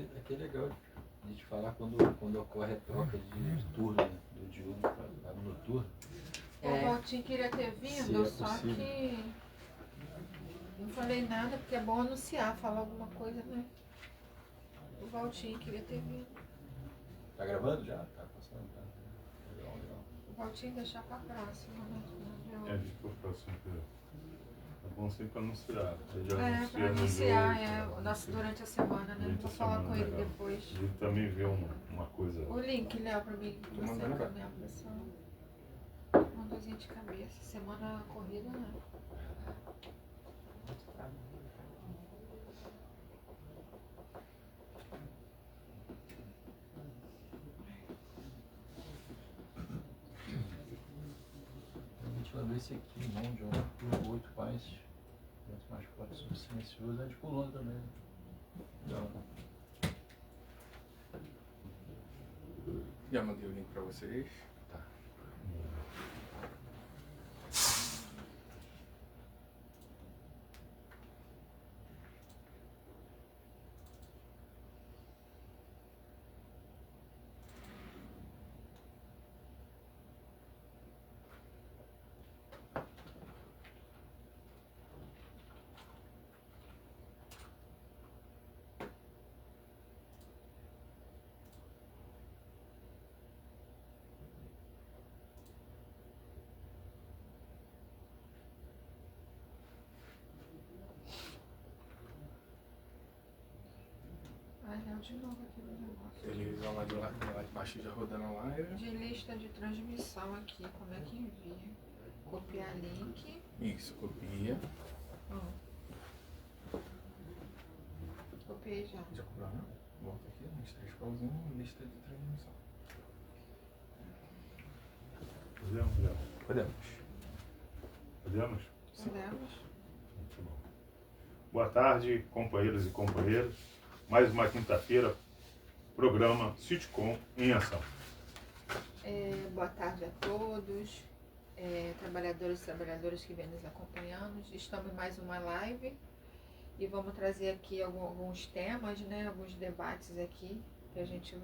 aqui é legal a gente falar quando ocorre a troca de turno, né? Do diurno para o noturno. O Valtinho queria ter vindo, é só que não falei nada, porque é bom anunciar, falar alguma coisa, né? O Valtinho queria ter vindo. Tá gravando já? Tá passando, tá? Legal. O Valtinho deixar pra próxima, né? Deixa pra próxima. É bom sempre anunciar. Pra anunciar, durante a semana, né? Vou falar com ele depois. Ele também vê uma coisa. O link, Léo, pra mim, que você mandando encaminhar pra pessoa. Uma dorzinha de cabeça. Semana corrida, né? Ventilador esse aqui, mão de obra por 8 pais. Vento mais forte, sobre silencioso, é de coluna também. Legal. Já mandei o link pra vocês. Tá. Ai, Léo, de novo aqui no negócio. Eles vão lá de baixo já rodando a live. De lista de transmissão aqui, como é que envia? Copiar link. Isso, copia. Copiei já. Já copiou, né? Volta aqui, nos 3 pauzinhos, lista de transmissão. Podemos? Podemos? Muito bom. Boa tarde, companheiros e companheiras. Mais uma quinta-feira, programa Sitcom em ação. Boa tarde a todos, trabalhadores e trabalhadoras que vêm nos acompanhando. Estamos em mais uma live e vamos trazer aqui alguns temas, né, alguns debates aqui que a gente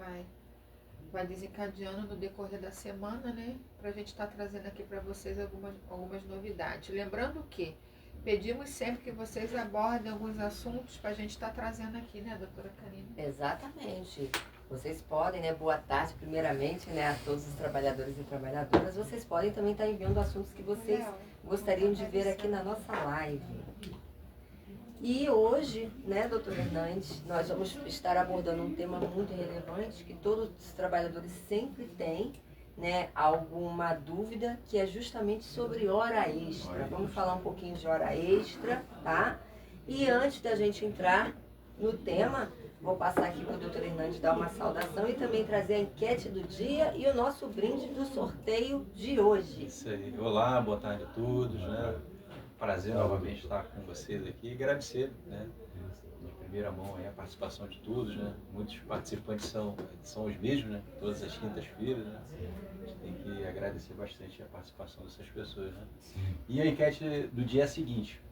vai desencadeando no decorrer da semana, né, para a gente estar trazendo aqui para vocês algumas novidades. Lembrando que pedimos sempre que vocês abordem alguns assuntos para a gente estar trazendo aqui, né, doutora Karine? Exatamente. Vocês podem, né, boa tarde primeiramente, né, a todos os trabalhadores e trabalhadoras. Vocês podem também estar enviando assuntos que vocês gostariam de ver aqui na nossa live. E hoje, né, doutor Hernandes, nós vamos estar abordando um tema muito relevante que todos os trabalhadores sempre têm, né, alguma dúvida, que é justamente sobre hora extra. Vamos falar um pouquinho de hora extra, tá? E antes da gente entrar no tema, vou passar aqui para o doutor Hernandes dar uma saudação e também trazer a enquete do dia e o nosso brinde do sorteio de hoje. Isso aí. Olá, boa tarde a todos, né? Prazer novamente estar com vocês aqui e agradecer, né, de primeira mão aí a participação de todos, né? Muitos participantes são os mesmos, né? Todas as quintas-feiras, né? A gente tem que agradecer bastante a participação dessas pessoas, né? E a enquete do dia é a seguinte: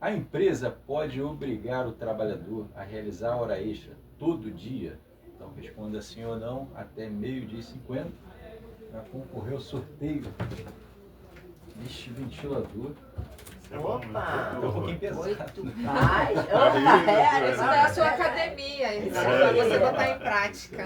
a empresa pode obrigar o trabalhador a realizar hora extra todo dia? Então responda sim ou não até 12h50 para concorrer ao sorteio deste ventilador. Opa! É um pouquinho pesado. 8 pais. Opa, Isso é a sua academia, isso é para você botar em prática,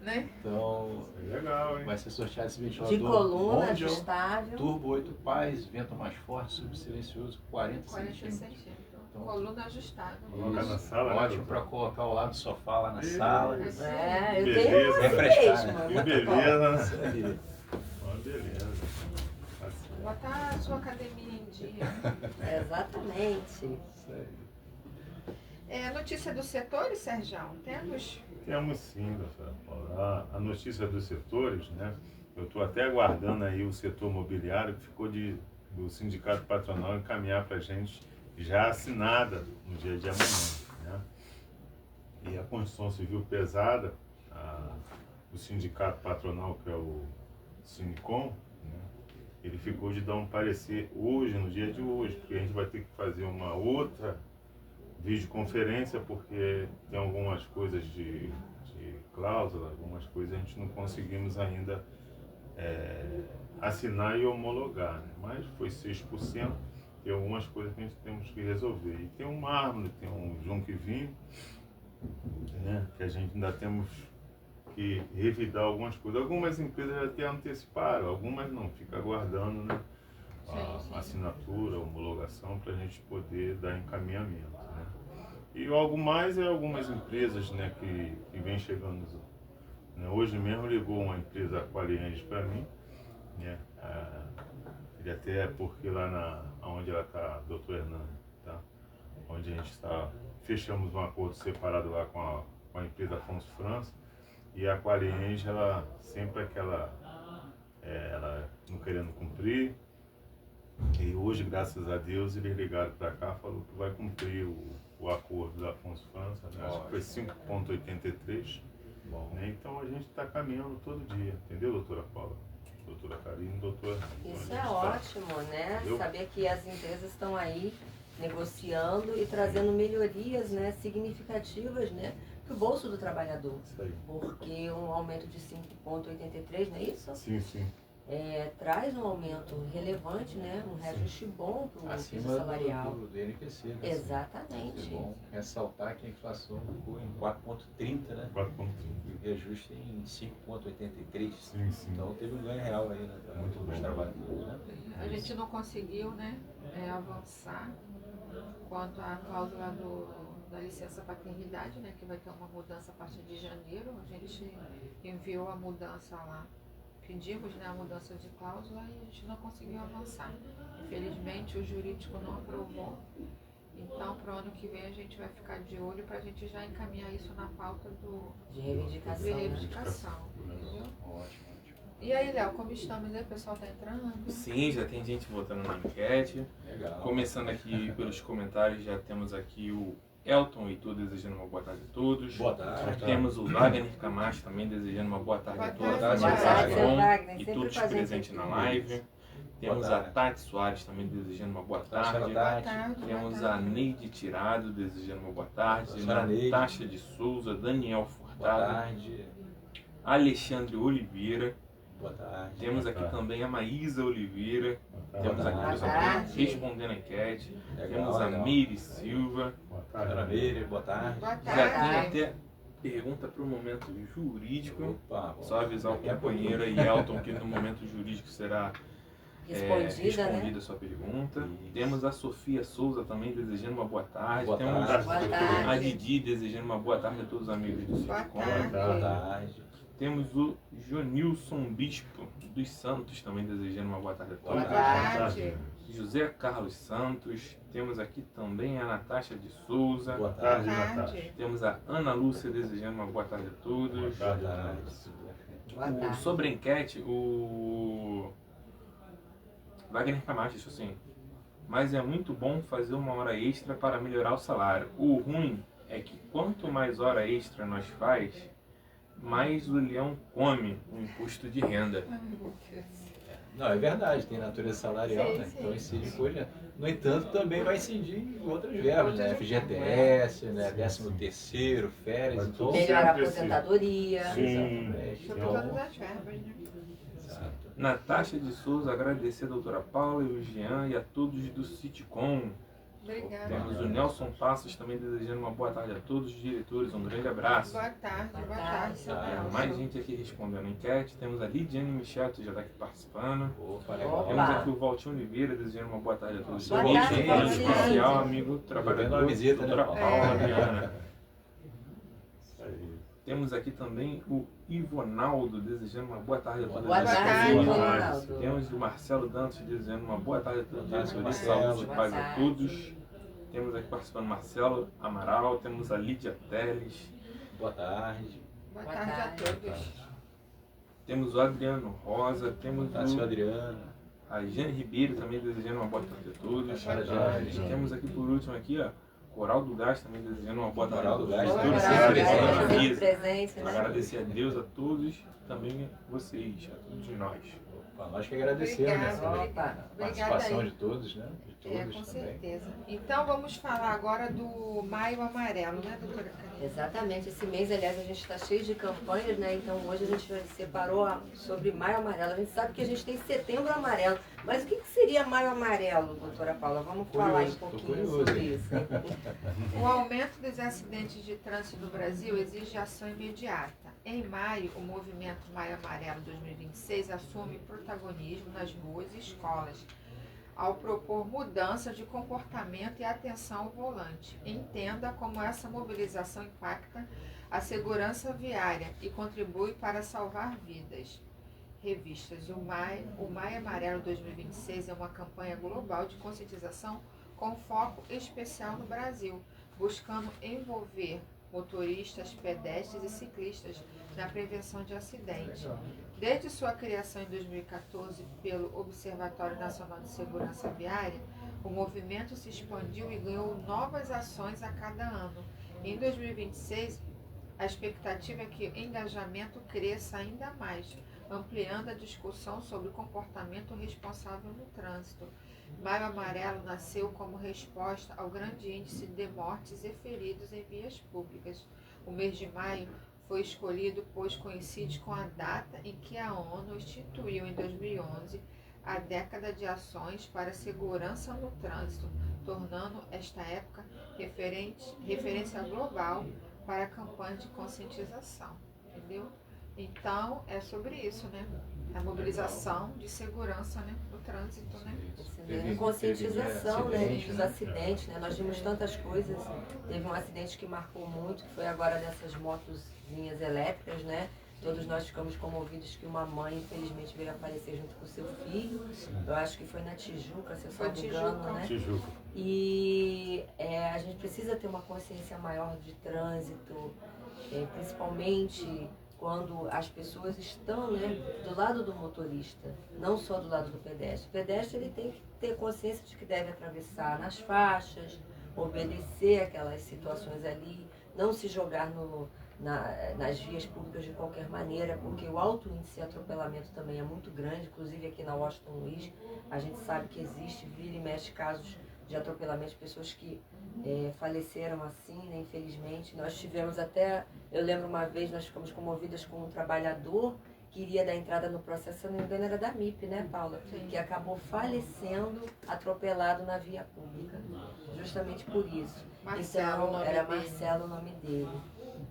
né? Então, Legal, hein? vai ser sorteado esse ventilador de coluna, Mondial, ajustável. turbo 8 pás, vento mais forte, subsilencioso, 40 centímetros. Então, Coluna ajustável. Colocar na sala, né, ótimo para colocar ao lado do sofá lá na sala. Isso. Eu Beleza. tenho uma Refrescar, mesmo, né? Que muito beleza, né? Isso aí. Uma beleza. Botar a sua academia em dia. bom. Exatamente. Isso aí. Notícia dos setores, Sérgio? Temos? Temos sim, doutora Paula. A notícia dos setores, né? Eu estou até aguardando aí o setor imobiliário, que ficou do sindicato patronal encaminhar para a gente já assinada no dia de amanhã, né? E a construção civil pesada, o sindicato patronal, que é o Sinicom, né? Ele ficou de dar um parecer hoje, no dia de hoje, porque a gente vai ter que fazer uma outra videoconferência, porque tem algumas coisas de cláusula, algumas coisas a gente não conseguimos ainda assinar e homologar, né? Mas foi 6%, tem algumas coisas que a gente temos que resolver. E tem um mármore, tem um Junquevinho, né? Que a gente ainda temos que revidar algumas coisas. Algumas empresas já até anteciparam, algumas não, fica aguardando, né? A assinatura, a homologação, para a gente poder dar encaminhamento, né? E algo mais é algumas empresas, né, que vem chegando, né? Hoje mesmo ligou uma empresa Aquariange para mim, né? E até porque lá onde ela está, doutor Hernando, tá? Onde a gente está, fechamos um acordo separado lá com a empresa Afonso França, e a Aquariange, ela sempre ela não querendo cumprir. E hoje, graças a Deus, eles ligaram para cá, falou que vai cumprir o acordo da Afonso França, né? Acho que foi 5,83. Né? Então a gente está caminhando todo dia, entendeu, doutora Paula? Doutora Karine, doutora... Isso é ótimo, né? Saber que as empresas estão aí negociando e trazendo melhorias, né, significativas, né, para o bolso do trabalhador. Isso aí. Porque um aumento de 5,83, não é isso? Sim, sim. Traz um aumento relevante, né? Um reajuste bom para o acima salarial. do INPC, né? Exatamente. É bom ressaltar que a inflação ficou em 4,30, né? 4,30. E o reajuste em 5,83. Sim, sim. Então teve um ganho real aí, né? Muito Dos bom. trabalhadores, né? A gente não conseguiu, né, avançar quanto à cláusula da licença paternidade, né, que vai ter uma mudança a partir de janeiro. A gente enviou a mudança lá, pedimos, né, a mudança de cláusula e a gente não conseguiu avançar. Infelizmente o jurídico não aprovou. Então, para o ano que vem a gente vai ficar de olho para a gente já encaminhar isso na pauta De reivindicação. de reivindicação, entendeu? Ótimo. E aí, Léo, como estamos aí? O pessoal tá entrando? Sim, já tem gente votando na enquete. Legal. Começando aqui pelos comentários, já temos aqui o Elton e tu desejando uma boa tarde a todos. Boa tarde. Temos o Wagner Camacho também desejando uma boa tarde a Boa todos. tarde, Boa tarde, seu Bom, Wagner. e Sempre todos com a gente presentes aqui. na live. Temos a tarde. Tati Soares também desejando uma boa Boa tarde. Boa tarde. Temos boa a tarde. Neide Tirado desejando uma boa tarde. Senhora Neide. Natasha de Souza, Daniel Boa Furtado, tarde. Alexandre Oliveira. Boa tarde. Temos aqui também a Maísa Oliveira. Temos aqui Boa os tarde. amigos respondendo a enquete. Legal, Temos a legal. Meire Silva. Boa Senhora tarde. Meire, boa tarde. Boa Já tem tarde. até pergunta para o momento jurídico. Opa, Só avisar o daqui a companheiro aí, Elton, que no momento jurídico será Respondida, né? respondida a sua pergunta. Isso. Temos a Sofia Souza também desejando uma boa tarde. Boa Temos tarde. Boa a tarde. Didi desejando uma boa tarde a todos os amigos do Boa Sitcom. tarde. Boa tarde. Temos o Jonilson Bispo dos Santos também desejando uma boa tarde a Boa todos. tarde. José Carlos Santos. Temos aqui também a Natasha de Souza. Boa Boa tarde, Boa Natasha. tarde. Temos a Ana Lúcia desejando uma boa tarde a todos. Boa Boa tarde, tarde. Boa O- tarde. sobre a enquete, o Wagner Camacho, isso sim. Mas é muito bom fazer uma hora extra para melhorar o salário. O ruim é que quanto mais hora extra nós faz, mais o leão come o imposto de renda. Ai, meu Deus. Não, é verdade, tem natureza salarial, Sim, né? sim. Então incide imposto. No entanto, também vai incidir em outras verbas, né? Outras FGTS, né? Sim, 13º, férias, Mas então. tudo Melhorar a sempre assim. aposentadoria. Sim. Exatamente. Sobre Então, todas as verbas, né? Exato. Natasha de Souza, agradecer a doutora Paula e o Jean e a todos do Sitcom. Obrigada. Temos o Nelson Passos também desejando uma boa tarde a todos os diretores. Um grande abraço. Boa tarde, boa Boa tarde, tarde. seu Ah, Nelson. Mais gente aqui respondendo a enquete. Temos a Lidiane Michel, que já está aqui participando. Opa, Opa. legal. Temos aqui o Valtinho Oliveira desejando uma boa tarde a todos. Boa Valtinho, tarde, em Valtinho. especial, amigo Devendo trabalhador, uma visita, né, doutora Paulo? Paula É. Adriana. Isso aí. Temos aqui também o Ivonaldo desejando uma boa tarde a todos. Boa tarde, Boa Ronaldo. Temos o Marcelo Dantas desejando uma boa tarde a todos. Boa tarde, Diretoria, Marcelo. saúde e Boa paz a tarde. todos. Temos aqui participando Marcelo Amaral, temos a Lídia Teles, Boa tarde. Boa Boa tarde a tarde. todos. temos o Adriano Rosa, temos Boa tarde, seu o, Adriano. a Jane Ribeiro também desejando uma boa tarde a todos. Boa tarde, Jane. Temos aqui por último aqui, ó, Coral do Gás também desejando uma boa tarde a Coral do todos. Gás, Todos também. sempre Boa presentes na tarde. mesa. Presente, né? Agradecer a Deus, a todos, também vocês, a todos nós. Opa, nós que agradecemos, né? Obrigada. pela Opa. participação aí. de todos, né? De todos com também. certeza. Então vamos falar agora do Maio Amarelo, né, doutora Karine? Exatamente, esse mês, aliás, a gente está cheio de campanhas, né? Então hoje a gente separou sobre Maio Amarelo. A gente sabe que a gente tem Setembro Amarelo, mas o que seria Maio Amarelo, doutora Paula? Vamos falar aí um pouquinho sobre isso. Hein? O aumento dos acidentes de trânsito no Brasil exige ação imediata. Em maio, o movimento Maio Amarelo 2026 assume protagonismo nas ruas e escolas, ao propor mudanças de comportamento e atenção ao volante. Entenda como essa mobilização impacta a segurança viária e contribui para salvar vidas. Revistas. O Maio Amarelo 2026 é uma campanha global de conscientização com foco especial no Brasil, buscando envolver motoristas, pedestres e ciclistas na prevenção de acidentes. Desde sua criação em 2014 pelo Observatório Nacional de Segurança Viária, o movimento se expandiu e ganhou novas ações a cada ano. Em 2026, a expectativa é que o engajamento cresça ainda mais, ampliando a discussão sobre comportamento responsável no trânsito. Maio Amarelo nasceu como resposta ao grande índice de mortes e feridos em vias públicas. O mês de maio foi escolhido pois coincide com a data em que a ONU instituiu em 2011 a década de ações para a segurança no trânsito, tornando esta época referência global para a campanha de conscientização. Entendeu? Então, é sobre isso, né? A mobilização de segurança, né? No trânsito, né? Conscientização, né? Dos acidentes, né? Nós vimos tantas coisas. Teve um acidente que marcou muito, que foi agora dessas motozinhas elétricas, né? Todos nós ficamos comovidos que uma mãe, infelizmente, veio a falecer junto com o seu filho. Eu acho que foi na Tijuca, se eu não me engano, né? Tijuca. E a gente precisa ter uma consciência maior de trânsito, principalmente quando as pessoas estão, né, do lado do motorista, não só do lado do pedestre. O pedestre ele tem que ter consciência de que deve atravessar nas faixas, obedecer aquelas situações ali, não se jogar nas vias públicas de qualquer maneira, porque o alto índice de atropelamento também é muito grande, inclusive aqui na Washington Luiz, a gente sabe que existe, vira e mexe casos de atropelamento de pessoas que faleceram assim, né, infelizmente. Nós tivemos até, eu lembro uma vez, nós ficamos comovidas com um trabalhador que iria dar entrada no processo, se não me engano era da MIP, né, Paula? Sim. Que acabou falecendo, atropelado na via pública, justamente por isso. Marcelo, Então, era Marcelo o nome dele.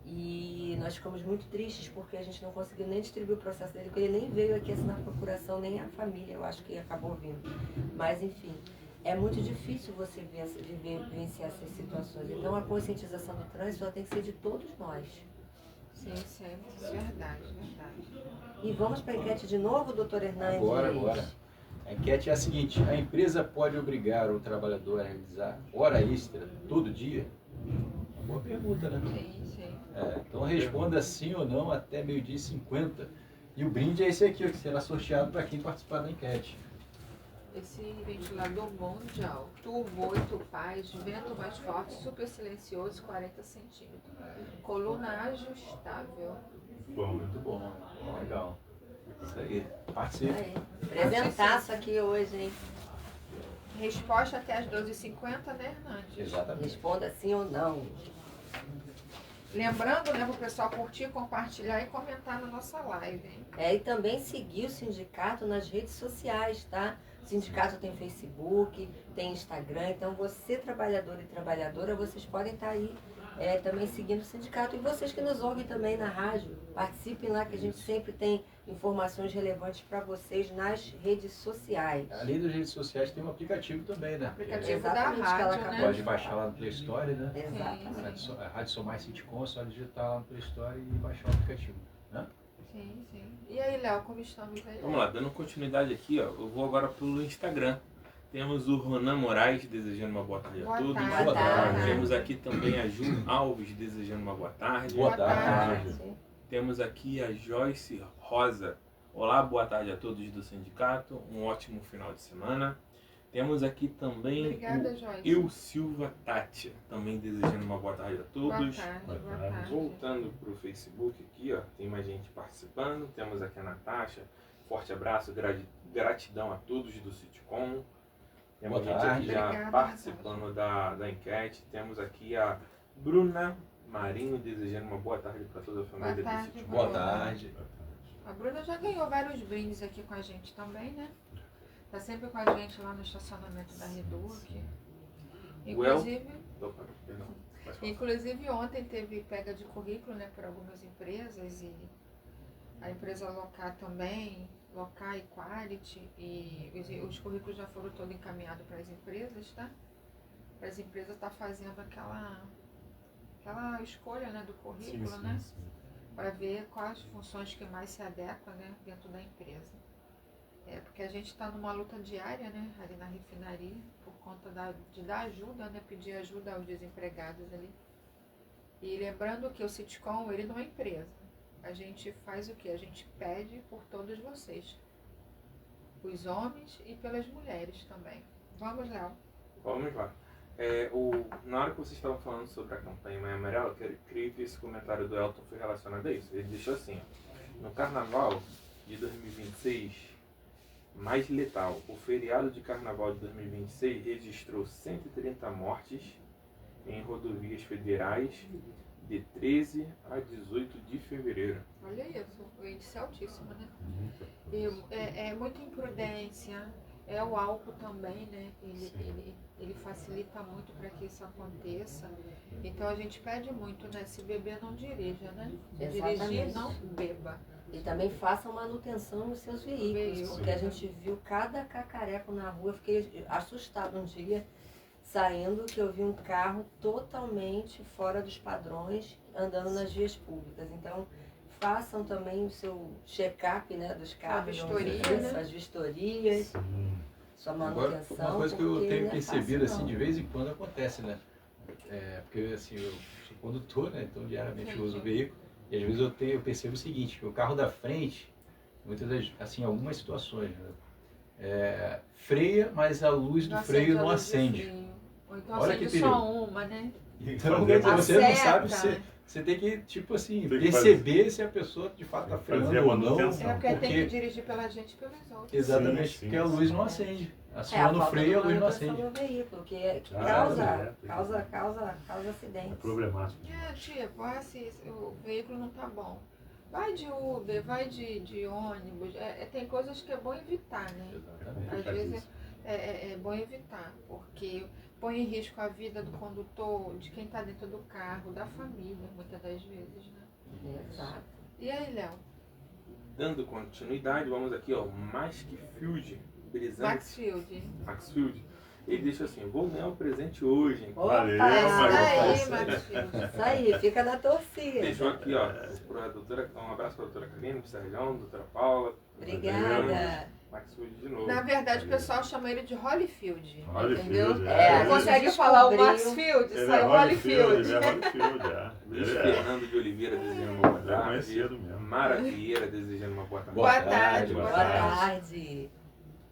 E nós ficamos muito tristes porque a gente não conseguiu nem distribuir o processo dele, porque ele nem veio aqui assinar a procuração, nem a família, eu acho que acabou vindo. Mas, enfim, é muito difícil você vivenciar essas situações. Então, a conscientização do trânsito ela tem que ser de todos nós. Sim, sempre. Verdade, verdade. E vamos para a enquete de novo, doutor Hernandes? Agora. A enquete é a seguinte: a empresa pode obrigar o trabalhador a realizar hora extra todo dia? Uma boa pergunta, né? Sim, sim. Então responda sim ou não até 12h50. E o brinde é esse aqui, ó, que será sorteado para quem participar da enquete. Esse ventilador mundial, turbo 8 pás, vento mais forte, super silencioso, 40 centímetros. Coluna ajustável. Bom, Muito bom, legal. Isso aí, participe. Aí, presentaço aqui hoje, hein? Resposta até as 12h50, né, Hernandes? Exatamente. Responda sim ou não. Lembrando, né, para o pessoal curtir, compartilhar e comentar na nossa live, hein? E também seguir o sindicato nas redes sociais, tá? O sindicato tem Facebook, tem Instagram, então você, trabalhador e trabalhadora, vocês podem estar aí também seguindo o sindicato. E vocês que nos ouvem também na rádio, participem lá que a gente sempre tem informações relevantes para vocês nas redes sociais. Além das redes sociais, tem um aplicativo também, né? Aplicativo Exatamente, da que ela rádio, acabou né? Pode baixar lá no Play Store, né? Exatamente. A Rádio Somar Sitcom, é só digitar lá no Play Store e baixar o aplicativo, né? Sim, sim. E aí, Léo, como estamos aí? Vamos lá, dando continuidade aqui, ó, eu vou agora pelo Instagram. Temos o Ronan Moraes desejando uma boa tarde a Boa todos. tarde. Boa tarde. Temos aqui também a Ju Alves desejando uma boa tarde. Boa Boa tarde. Sim. Temos aqui a Joyce Rosa. Olá, boa tarde a todos do sindicato. Um ótimo final de semana. Temos aqui também Obrigada, Joyce. o Eu Silva Tátia, também desejando uma boa tarde a Boa todos. tarde, Boa boa tarde. tarde. Voltando para o Facebook aqui, ó, tem mais gente participando. Temos aqui a Natasha. Forte abraço, gratidão a todos do Sitcom. Temos Boa gente tarde. aqui já Obrigada, participando da enquete. Temos aqui a Bruna Marinho desejando uma boa tarde para toda a família Boa do tarde, Sítio Boa Bruna. tarde. A Bruna já ganhou vários brindes aqui com a gente também, né? Tá sempre com a gente lá no estacionamento da Reduc. Inclusive, Opa, perdão. Pode falar. inclusive ontem teve pega de currículo, né, por algumas empresas e a empresa Locar também, Locar e Quality, e os currículos já foram todos encaminhados para as empresas, tá? Para as empresas estar fazendo aquela escolha, né, do currículo, né? Para ver quais funções que mais se adequam, né, dentro da empresa. Porque a gente está numa luta diária, né, ali na refinaria, por conta de dar ajuda, né, pedir ajuda aos desempregados ali. E lembrando que o Sitcom, ele não é empresa. A gente faz o quê? A gente pede por todos vocês. Os homens e pelas mulheres também. Vamos, Léo. Vamos lá. Na hora que vocês estavam falando sobre a campanha Maio Amarelo, eu creio que esse comentário do Elton foi relacionado a isso. Ele deixou assim, ó, no Carnaval de 2026, mais letal, o feriado de Carnaval de 2026 registrou 130 mortes em rodovias federais de 13 a 18 de fevereiro. Olha isso, o índice é altíssimo, né? E é muita imprudência, é o álcool também, né? Ele facilita muito para que isso aconteça. Então a gente pede muito, né? Se beber, não dirija, né? Se dirigir, Exatamente. não beba. E também façam manutenção nos seus veículos, porque a gente viu cada cacareco na rua. Eu fiquei assustada um dia, saindo, que eu vi um carro totalmente fora dos padrões, andando nas vias públicas. Então, façam também o seu check-up, né, dos carros. vistoria, né? Suas vistorias, sua Agora, manutenção. uma coisa que eu porque tenho não é percebido, fácil, assim, não. de vez em quando acontece, né? Porque, assim, eu sou condutor, né? Então, diariamente eu uso o veículo. E, às vezes, eu percebo o seguinte, que o carro da frente, muitas vezes, assim, algumas situações, né? Freia, mas a luz do freio não acende. Ou então Olha acende que só perigo. uma, né? Então, quer dizer, você não sabe, Acerta. você tem que, tipo assim, Tem que perceber se a pessoa, de fato, está Tem que fazer freando a ou não. manutenção. É porque tem que Porque, dirigir pela gente e pelos outros. exatamente, Sim, sim, porque a luz sim. não acende. É, a Acionando o falta freio, de a luz não manutenção acende. do veículo, que Ah, causa É acidentes. problemático. Tipo, assim, o veículo não tá bom. Vai de Uber, vai de ônibus. Tem coisas que é bom evitar, né? Exatamente. Às vezes é bom evitar, porque põe em risco a vida do condutor, de quem está dentro do carro, da família, muitas das vezes, né? Exato. E aí, Léo? Dando continuidade, vamos aqui, ó, Maxfield, brisante. Maxfield. Ele deixa assim, vou ganhar um presente hoje, hein? Opa! Valeu, Isso Maria. aí, Matheus. Isso aí, fica na torcida. Deixou aqui, ó, um abraço para a doutora Karine, pro Sérgio, doutora Paula, Obrigada. Maxfield de novo. Na verdade, o pessoal chama ele de Holyfield, entendeu? Holyfield, Não consegue falar o Maxfield, Ele sai é o Holyfield, Holyfield. ele é Holyfield, Luiz Ele é Fernando de Oliveira desejando uma boa tarde. conhecido mesmo. Mara Vieira desejando uma boa tarde. Boa tarde, Boa boa tarde. tarde.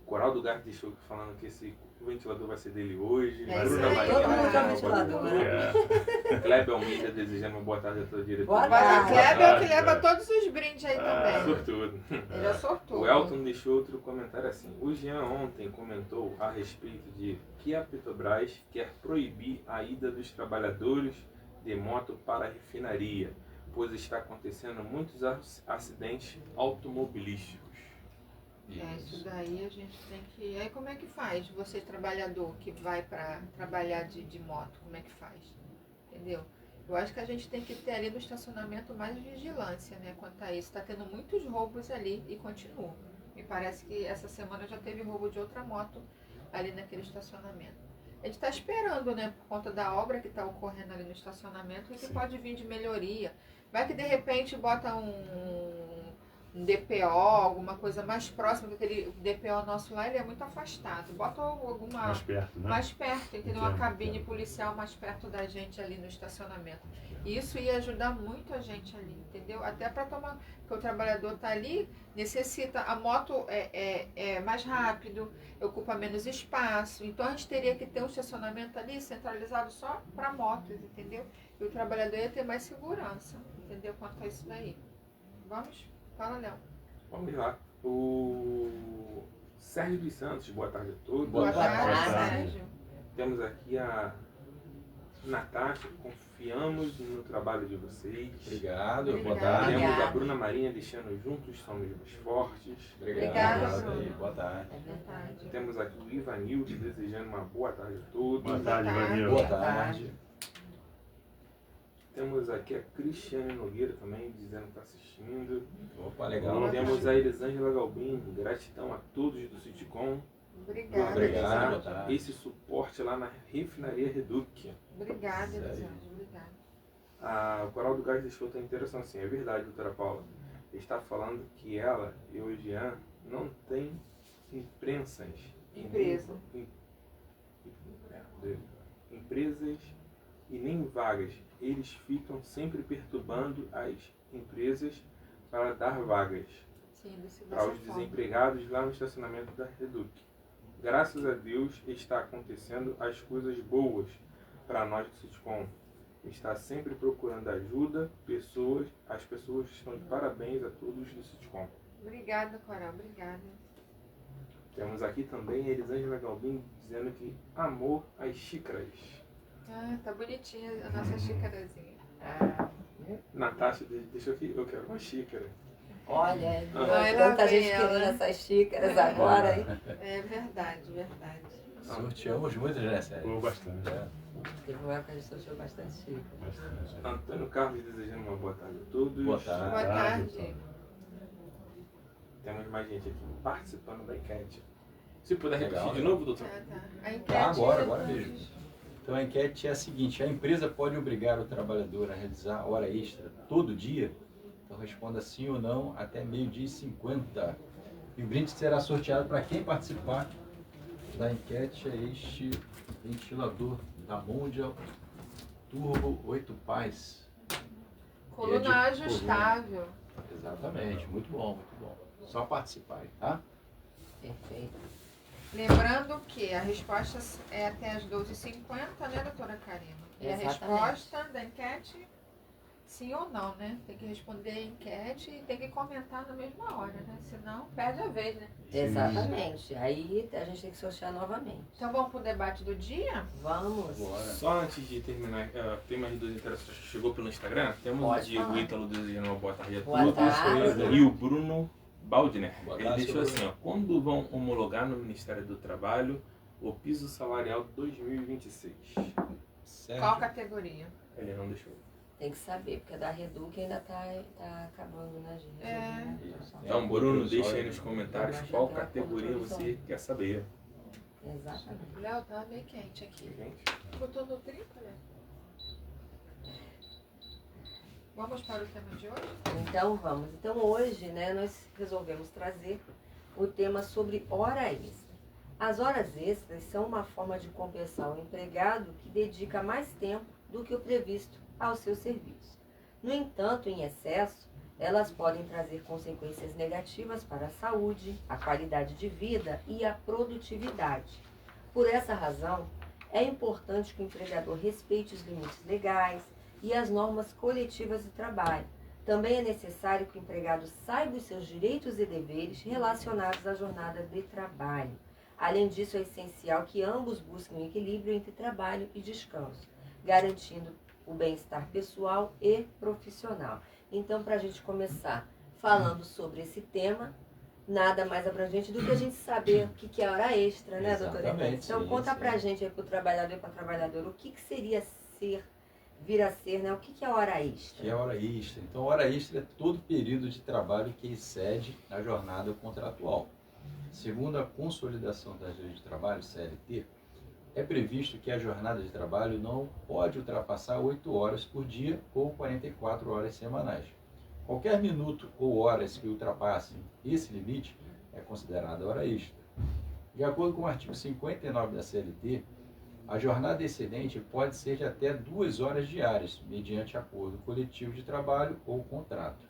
Coral do Gato deixou aqui falando que esse ventilador vai ser dele hoje. É Bruna isso aí, Maria todo mundo desejando tem uma ventilador, boa né? tarde. Kleber Almeida desejando uma boa tarde a toda a diretoria. Boa Mas a tarde. Kleber é o que Boa leva tarde. todos os brindes aí também. Sortudo. Ele é sortudo. O Elton deixou outro comentário assim. O Jean ontem comentou a respeito de que a Petrobras quer proibir a ida dos trabalhadores de moto para a refinaria, pois está acontecendo muitos acidentes automobilísticos. Isso daí a gente tem que... Aí como é que faz? Você trabalhador que vai para trabalhar de moto, como é que faz? Entendeu? Eu acho que a gente tem que ter ali no estacionamento mais vigilância, né? Quanto a isso. Está tendo muitos roubos ali e continua. Me parece que essa semana já teve roubo de outra moto ali naquele estacionamento. A gente está esperando, né? Por conta da obra que está ocorrendo ali no estacionamento, e que pode vir de melhoria. Vai que de repente bota um DPO, alguma coisa mais próxima, porque aquele DPO nosso lá, ele é muito afastado. Bota alguma... Mais perto, né? mais perto, entendeu? Uma Entendo, cabine entendo. policial mais perto da gente ali no estacionamento. E isso ia ajudar muito a gente ali, entendeu? Até para tomar, porque o trabalhador tá ali, necessita, a moto é mais rápido, ocupa menos espaço, então a gente teria que ter um estacionamento ali centralizado só para motos, entendeu? E o trabalhador ia ter mais segurança, entendeu? Quanto a isso daí. Vamos? Fala, Léo. Vamos lá. O Sérgio dos Santos, boa tarde a todos. Boa tarde, tarde. Sérgio. Temos aqui a Natasha, confiamos no trabalho de vocês. Obrigado, boa Obrigada. tarde. Temos a Obrigada. Bruna Marinha deixando juntos somos mais fortes. Obrigada, Obrigado. Bruno. Boa tarde. É verdade. Temos aqui o Ivanildo desejando uma boa tarde a todos. Boa tarde, tarde. Vanil. Boa tarde. Temos aqui a Cristiane Nogueira também dizendo que está assistindo. Opa, legal. Boa Temos tarde. a Elisângela Galbim, gratidão a todos do Citicom. Obrigada, Obrigado. Elisângela. Boa tarde. Esse suporte lá na refinaria Reduc. Obrigada, Isso aí. Elisângela. Obrigada. O Coral do Gás deixou outra interação assim. É verdade, doutora Paula. Ele está falando que ela e o Jean não têm imprensas. Empresa. Empresas e nem vagas. Eles ficam sempre perturbando as empresas para dar vagas Sim, dessa aos forma. desempregados lá no estacionamento da Reduc. Graças a Deus está acontecendo as coisas boas para nós do Citicom. Está sempre procurando ajuda, as pessoas estão de parabéns a todos do Citicom. Obrigada, Coral. Obrigada. Temos aqui também a Elisângela Galbim dizendo que amor às xícaras. Ah, tá bonitinha a nossa xícarazinha. Ah, Natasha, deixa aqui, eu quero uma xícara. olha, Ai, lá tanta vem gente ela. querendo essas xícaras agora, hein? É verdade, verdade. Sorteamos muitas, né, Sérgio? Ficou bastante. É. Teve uma época que a gente sorteou bastante xícara. Bastante. Antônio Carlos desejando uma boa tarde a todos. Boa tarde. Boa tarde, tarde. Temos mais gente aqui participando da enquete. Se puder Legal, repetir de né? novo, doutor. A enquete Tá, agora todos- mesmo. Então a enquete é a seguinte: a empresa pode obrigar o trabalhador a realizar hora extra todo dia? Então responda sim ou não até 12h50. E o brinde será sorteado para quem participar da enquete é este ventilador da Mondial Turbo 8 Paz. Coluna de ajustável. Exatamente, muito bom, muito bom. Só participar aí, tá? Perfeito. Lembrando que a resposta é até as 12h50, né, doutora Karina? E a Exatamente. resposta da enquete, sim ou não, né? Tem que responder a enquete e tem que comentar na mesma hora, né? Senão perde a vez, né? Exatamente. Aí a gente tem que sortear novamente. Então vamos pro debate do dia? Vamos. Bora. Só antes de terminar, tem mais duas interações que chegou pelo Instagram. Temos Pode o Diego falar. Ítalo desejando uma boa tarde a Boa todos. tarde. E o Bruno Baldner. Boa Ele tarde, deixou seu assim, ó, quando vão homologar no Ministério do Trabalho o piso salarial 2026? Sérgio. Qual categoria? Ele não deixou. Tem que saber, porque a da Reduc ainda tá acabando, né, gente? É. Então, um Bruno, pouquinho deixa só, aí né? nos comentários Mas já qual tem uma categoria condição. você quer saber. Exatamente. Léo, tá meio quente aqui. Gente, Botou no 30, né? Vamos para o tema de hoje? Então vamos. Então hoje, né, nós resolvemos trazer o tema sobre hora extra. As horas extras são uma forma de compensar o empregado que dedica mais tempo do que o previsto ao seu serviço. No entanto, em excesso, elas podem trazer consequências negativas para a saúde, a qualidade de vida e a produtividade. Por essa razão, é importante que o empregador respeite os limites legais e as normas coletivas de trabalho. Também é necessário que o empregado saiba os seus direitos e deveres relacionados à jornada de trabalho. Além disso, é essencial que ambos busquem um equilíbrio entre trabalho e descanso, garantindo o bem-estar pessoal e profissional. Então, para a gente começar falando sobre esse tema, nada mais abrangente do que a gente saber o que é hora extra, né, doutora? Exatamente, Então, sim, conta sim. pra gente aí, pro trabalhador e pra trabalhadora, o que seria vir a ser, né? O que é hora extra? Que é hora extra. Então, hora extra é todo período de trabalho que excede a jornada contratual. Segundo a Consolidação das Leis de Trabalho, CLT, é previsto que a jornada de trabalho não pode ultrapassar 8 horas por dia ou 44 horas semanais. Qualquer minuto ou horas que ultrapassem esse limite é considerada hora extra. De acordo com o artigo 59 da CLT, a jornada excedente pode ser de até 2 horas diárias, mediante acordo coletivo de trabalho ou contrato.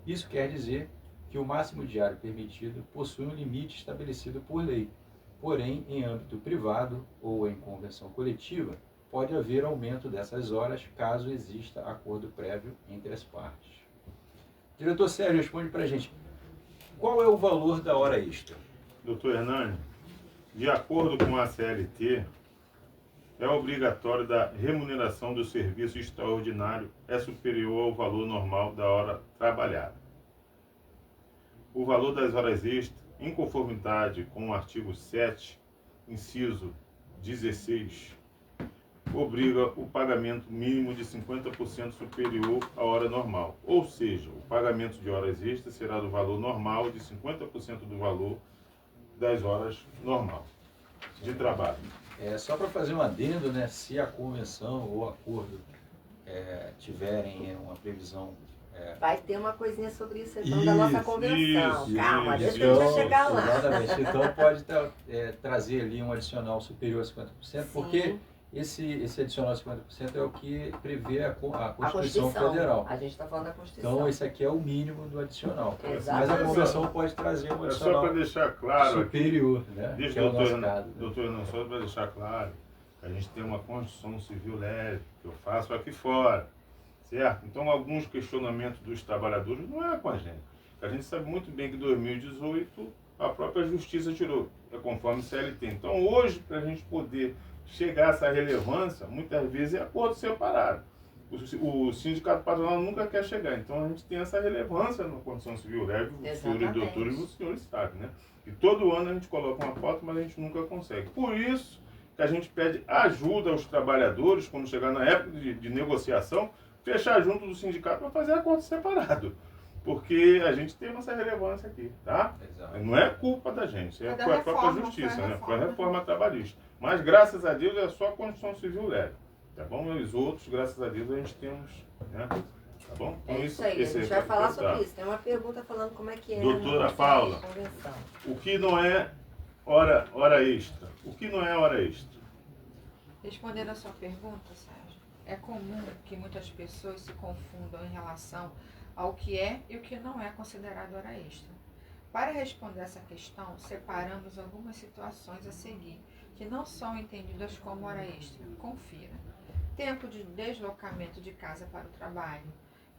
Isso quer dizer que o máximo diário permitido possui um limite estabelecido por lei. Porém, em âmbito privado ou em convenção coletiva, pode haver aumento dessas horas caso exista acordo prévio entre as partes. Diretor Sérgio, responde para a gente, qual é o valor da hora extra? Doutor Hernani, de acordo com a CLT, é obrigatório da remuneração do serviço extraordinário é superior ao valor normal da hora trabalhada. O valor das horas extras, em conformidade com o artigo 7, inciso 16, obriga o pagamento mínimo de 50% superior à hora normal. Ou seja, o pagamento de horas extras será do valor normal de 50% do valor das horas normal de trabalho. Só para fazer um adendo, né, se a convenção ou acordo tiverem uma previsão... Vai ter uma coisinha sobre isso então da nossa convenção. Calma, deixa que a gente vai Então, chegar lá. exatamente. Então pode trazer ali um adicional superior a 50%, Sim. porque esse adicional de 50% é o que prevê a Constituição Federal. A gente está falando da Constituição. Então esse aqui é o mínimo do adicional. Exatamente. Mas a convenção pode trazer um É só adicional para deixar claro aqui, superior, né? deixa que é o nosso doutor, caso, né? doutor, não, só para deixar claro, a gente tem uma Constituição Civil leve, que eu faço aqui fora, certo? Então alguns questionamentos dos trabalhadores não é com a gente. A gente sabe muito bem que em 2018 a própria Justiça tirou, é conforme CLT. Então hoje, para a gente poder chegar a essa relevância, muitas vezes é acordo separado. O sindicato patronal nunca quer chegar, então a gente tem essa relevância na Constituição Civil leve, os senhores doutores e os senhores sabem, né? E todo ano a gente coloca uma pauta, mas a gente nunca consegue. Por isso que a gente pede ajuda aos trabalhadores, quando chegar na época de negociação, fechar junto do sindicato para fazer acordo separado. Porque a gente tem essa relevância aqui, tá? Exato. Não é culpa da gente, Foi da a própria reforma, justiça, foi a né? Foi a reforma. reforma trabalhista. Mas graças a Deus é só a Constituição Civil leve, tá bom? E os outros, graças a Deus, a gente temos, né? Tá bom? Então, É isso aí, a gente vai falar sobre isso. Tem uma pergunta falando como é que é Doutora a Paula. convenção. O que não é hora extra? O que não é hora extra? Respondendo a sua pergunta, Sérgio, é comum que muitas pessoas se confundam em relação ao que é e o que não é considerado hora extra. Para responder essa questão, separamos algumas situações a seguir, que não são entendidas como hora extra. Confira. Tempo de deslocamento de casa para o trabalho,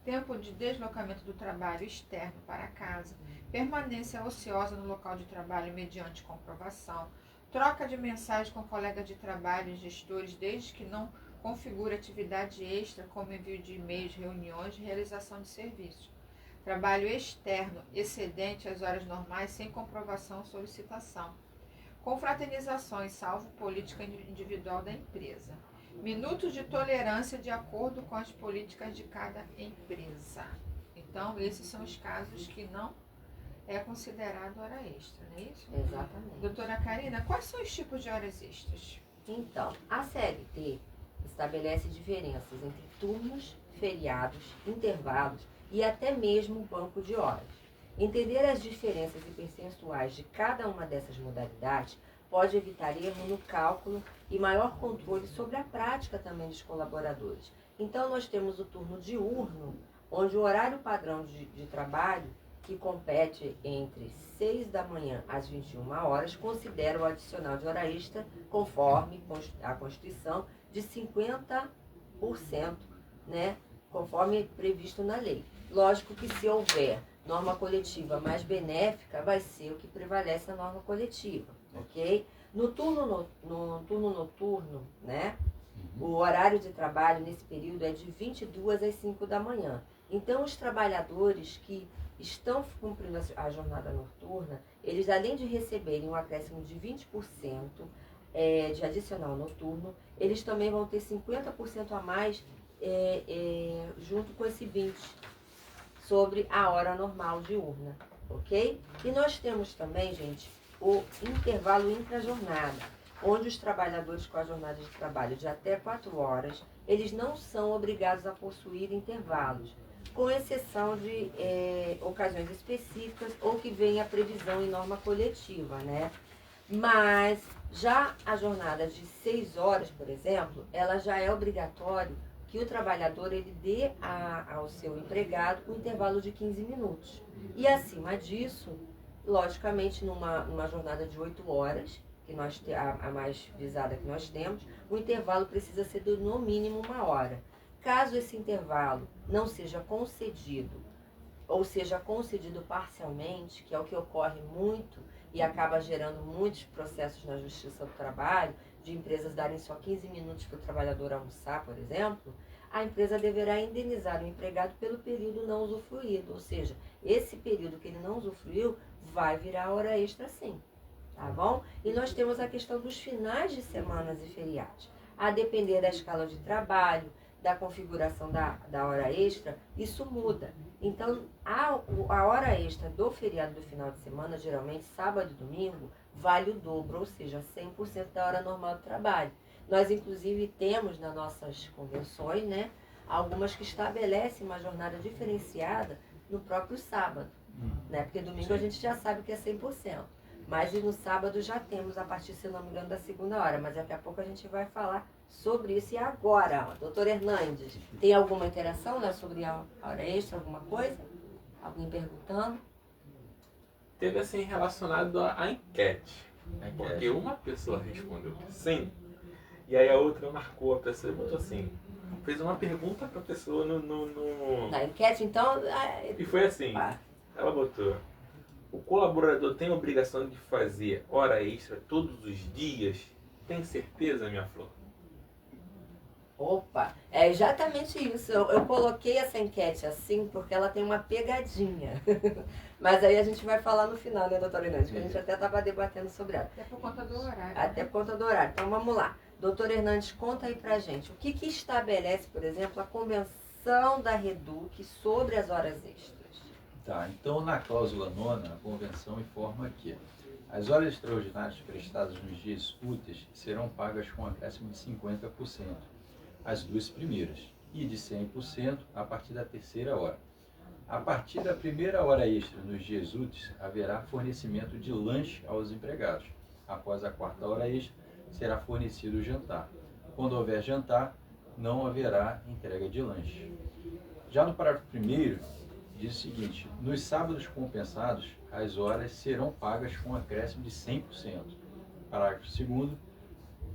tempo de deslocamento do trabalho externo para casa, permanência ociosa no local de trabalho mediante comprovação, troca de mensagens com colegas de trabalho e gestores desde que não configure atividade extra como envio de e-mails, reuniões e realização de serviços. Trabalho externo excedente às horas normais sem comprovação ou solicitação. Confraternizações, salvo política individual da empresa. Minutos de tolerância de acordo com as políticas de cada empresa. Então, esses são os casos que não é considerado hora extra, não é isso? Exatamente. Doutora Karina, quais são os tipos de horas extras? Então, a CLT estabelece diferenças entre turnos, feriados, intervalos e até mesmo banco de horas. Entender as diferenças e percentuais de cada uma dessas modalidades pode evitar erro no cálculo e maior controle sobre a prática também dos colaboradores. Então, nós temos o turno diurno, onde o horário padrão de trabalho, que compete entre 6 da manhã às 21 horas, considera o adicional de hora extra, conforme a Constituição, de 50%, né, conforme previsto na lei. Lógico que se houver norma coletiva mais benéfica, vai ser o que prevalece na norma coletiva, ok? No turno noturno, né, o horário de trabalho nesse período é de 22 às 5 da manhã. Então, os trabalhadores que estão cumprindo a jornada noturna, eles além de receberem um acréscimo de 20% de adicional noturno, eles também vão ter 50% a mais junto com esse 20% sobre a hora normal diurna, ok? E nós temos também, gente, o intervalo intrajornada, onde os trabalhadores com a jornada de trabalho de até 4 horas, eles não são obrigados a possuir intervalos, com exceção de ocasiões específicas ou que venha a previsão em norma coletiva, né? Mas já a jornada de 6 horas, por exemplo, ela já é obrigatório que o trabalhador ele dê ao seu empregado um intervalo de 15 minutos. E acima disso, logicamente, numa jornada de 8 horas, que a mais visada que nós temos, o intervalo precisa ser de no mínimo 1 hora. Caso esse intervalo não seja concedido ou seja, concedido parcialmente, que é o que ocorre muito e acaba gerando muitos processos na Justiça do Trabalho, de empresas darem só 15 minutos para o trabalhador almoçar, por exemplo, a empresa deverá indenizar o empregado pelo período não usufruído, ou seja, esse período que ele não usufruiu vai virar hora extra sim, tá bom? E nós temos a questão dos finais de semanas e feriados. A depender da escala de trabalho, da configuração da hora extra, isso muda. Então, a hora extra do feriado do final de semana, geralmente sábado e domingo, vale o dobro, ou seja, 100% da hora normal do trabalho. Nós, inclusive, temos nas nossas convenções, né, algumas que estabelecem uma jornada diferenciada no próprio sábado, né, porque domingo a gente já sabe que é 100%. Mas no sábado já temos, a partir, se não me engano, da segunda hora. Mas daqui a pouco a gente vai falar sobre isso. E agora, doutor Hernandes, tem alguma interação, né, sobre a hora extra, alguma coisa? Alguém perguntando? Teve assim relacionado à enquete. Porque uma pessoa respondeu que sim, e aí a outra marcou a pessoa e botou assim. Fez uma pergunta para a pessoa no... Na enquete, então... E foi assim, ela botou: o colaborador tem a obrigação de fazer hora extra todos os dias? Tem certeza, minha flor? Opa, é exatamente isso. Eu coloquei essa enquete assim porque ela tem uma pegadinha. Mas aí a gente vai falar no final, né, doutora Hernandes? Que a gente até estava debatendo sobre ela. Até por conta do horário. Até por conta do horário. Então vamos lá. Doutor Hernandes, conta aí pra gente. O que estabelece, por exemplo, a Convenção da Reduc sobre as horas extras? Tá, então na cláusula 9ª, a convenção informa que as horas extraordinárias prestadas nos dias úteis serão pagas com acréscimo de 50%, as duas primeiras, e de 100% a partir da terceira hora. A partir da primeira hora extra nos dias úteis, haverá fornecimento de lanche aos empregados. Após a quarta hora extra, será fornecido o jantar. Quando houver jantar, não haverá entrega de lanche. Já no parágrafo 1º, diz o seguinte: nos sábados compensados, as horas serão pagas com acréscimo de 100%. Parágrafo 2º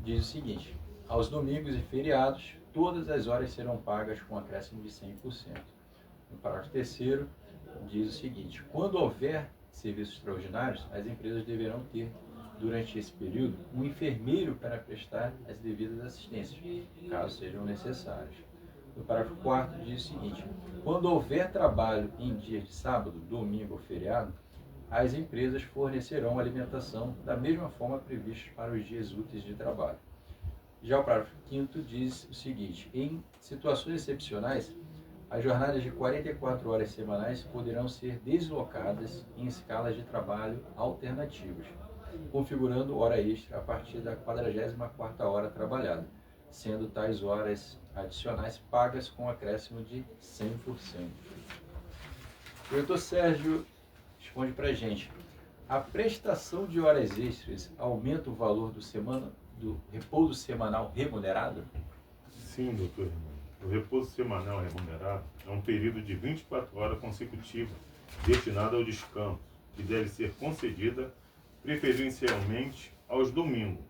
diz o seguinte: aos domingos e feriados, todas as horas serão pagas com acréscimo de 100%. No parágrafo 3º diz o seguinte: quando houver serviços extraordinários, as empresas deverão ter, durante esse período, um enfermeiro para prestar as devidas assistências, caso sejam necessárias. No parágrafo 4º diz o seguinte: quando houver trabalho em dias de sábado, domingo ou feriado, as empresas fornecerão alimentação da mesma forma prevista para os dias úteis de trabalho. Já o parágrafo 5º diz o seguinte: em situações excepcionais, as jornadas de 44 horas semanais poderão ser deslocadas em escalas de trabalho alternativas, configurando hora extra a partir da 44ª hora trabalhada, sendo tais horas adicionais pagas com acréscimo de 100%. O doutor Sérgio responde para a gente: a prestação de horas extras aumenta o valor do repouso semanal remunerado? Sim, doutor Hernandes. O repouso semanal remunerado é um período de 24 horas consecutivas destinado ao descanso, que deve ser concedida preferencialmente aos domingos.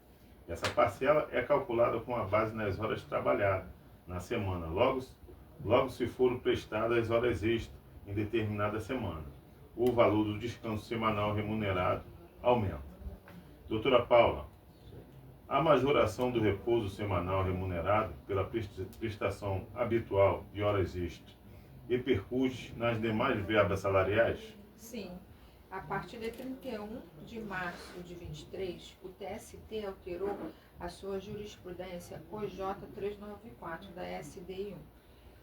Essa parcela é calculada com a base nas horas trabalhadas na semana, logo se foram prestadas as horas extras em determinada semana. O valor do descanso semanal remunerado aumenta. Doutora Paula, a majoração do repouso semanal remunerado pela prestação habitual de horas extras repercute nas demais verbas salariais? Sim. A partir de 31 de março de 23, o TST alterou a sua jurisprudência OJ 394 da SDI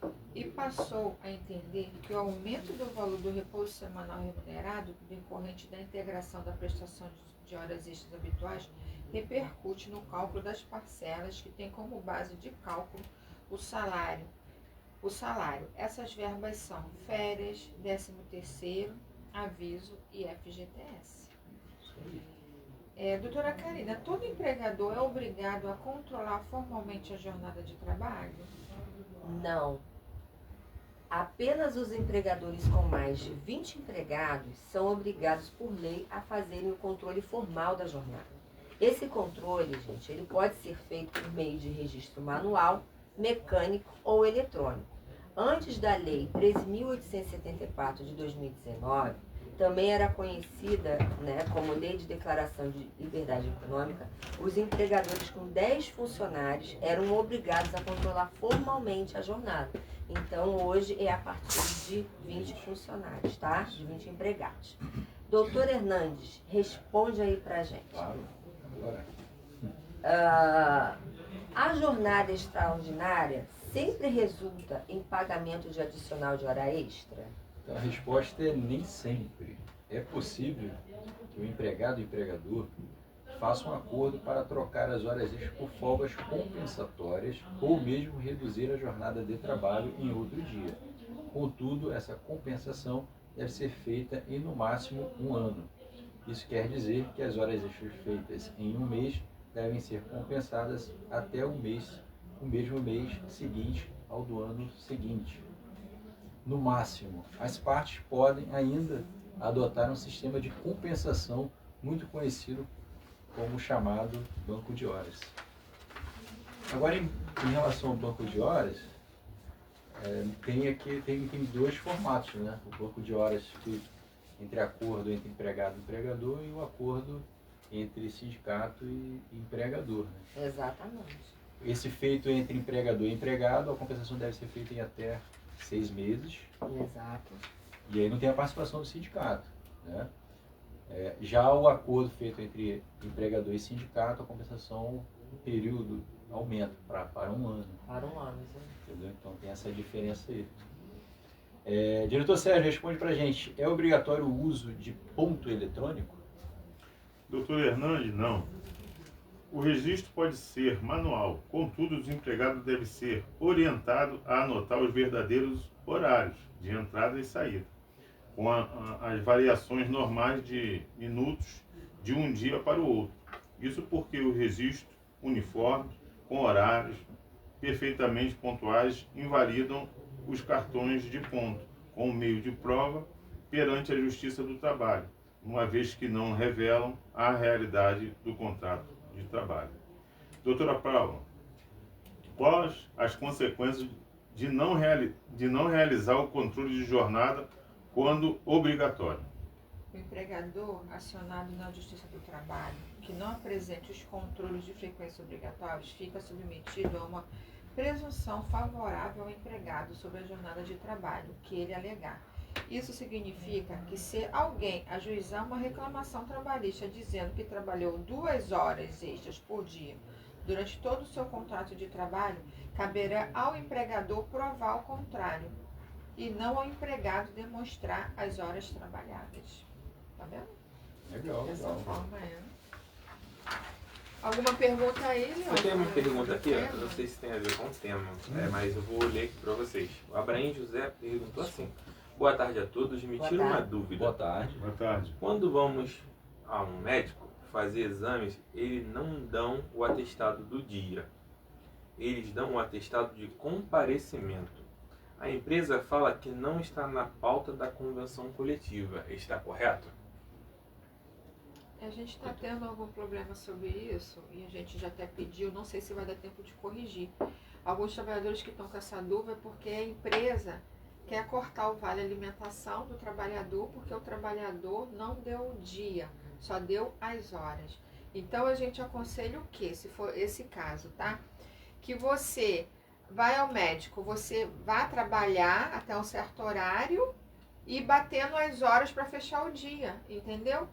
1 e passou a entender que o aumento do valor do repouso semanal remunerado decorrente da integração da prestação de horas extras habituais repercute no cálculo das parcelas que tem como base de cálculo o salário. Essas verbas são férias, 13º, aviso e FGTS. Doutora Karina, todo empregador é obrigado a controlar formalmente a jornada de trabalho? Não. Apenas os empregadores com mais de 20 empregados são obrigados por lei a fazerem o controle formal da jornada. Esse controle, gente, ele pode ser feito por meio de registro manual, mecânico ou eletrônico. antes da Lei 13.874 de 2019, também era conhecida, né, como Lei de Declaração de Liberdade Econômica, os empregadores com 10 funcionários eram obrigados a controlar formalmente a jornada. Então, hoje é a partir de 20 funcionários, tá? De 20 empregados. Doutor Hernandes, responde aí pra gente. Claro, agora. A jornada extraordinária sempre resulta em pagamento de adicional de hora extra? Então a resposta é nem sempre. É possível que o empregado e o empregador façam um acordo para trocar as horas extras por folgas compensatórias ou mesmo reduzir a jornada de trabalho em outro dia. Contudo, essa compensação deve ser feita em no máximo um ano. Isso quer dizer que as horas extras feitas em um mês devem ser compensadas até o mesmo mês seguinte ao do ano seguinte. No máximo, as partes podem ainda adotar um sistema de compensação muito conhecido como o chamado banco de horas. Agora, em relação ao banco de horas, tem dois formatos, né? O banco de horas feito entre acordo entre empregado e empregador e o acordo entre sindicato e empregador. Né? Exatamente. Esse feito entre empregador e empregado, a compensação deve ser feita em até 6 meses. Exato. E aí não tem a participação do sindicato. Né? Já o acordo feito entre empregador e sindicato, a compensação, o período aumenta para um ano. Para um ano, né? Entendeu? Então tem essa diferença aí. Diretor Sérgio, responde pra gente, é obrigatório o uso de ponto eletrônico? Doutor Hernandes, não. O registro pode ser manual, contudo, o desempregado deve ser orientado a anotar os verdadeiros horários de entrada e saída, com as variações normais de minutos de um dia para o outro. Isso porque o registro uniforme, com horários perfeitamente pontuais, invalidam os cartões de ponto, como meio de prova perante a Justiça do Trabalho, uma vez que não revelam a realidade do contrato de trabalho. Doutora Paula, quais as consequências de não realizar o controle de jornada quando obrigatório? O empregador acionado na Justiça do Trabalho que não apresente os controles de frequência obrigatórios fica submetido a uma presunção favorável ao empregado sobre a jornada de trabalho que ele alegar. Isso significa que se alguém ajuizar uma reclamação trabalhista dizendo que trabalhou 2 horas extras por dia durante todo o seu contrato de trabalho, caberá ao empregador provar o contrário e não ao empregado demonstrar as horas trabalhadas. Tá vendo? Legal, Dessa legal. forma é. Alguma pergunta aí, Leon? Eu tenho uma pergunta aqui, ó, eu não sei se tem a ver com o tema, mas eu vou ler aqui para vocês. O Abraão José perguntou assim: boa tarde a todos, me tira uma dúvida. Boa tarde. Boa tarde. Quando vamos a um médico fazer exames, eles não dão o atestado do dia. Eles dão o atestado de comparecimento. A empresa fala que não está na pauta da convenção coletiva. Está correto? A gente está tendo algum problema sobre isso e a gente já até pediu, não sei se vai dar tempo de corrigir. Alguns trabalhadores que estão com essa dúvida porque a empresa quer cortar o vale alimentação do trabalhador porque o trabalhador não deu o dia, só deu as horas. Então a gente aconselha o quê? Se for esse caso, tá? Que você vai ao médico, você vá trabalhar até um certo horário e batendo as horas para fechar o dia, entendeu?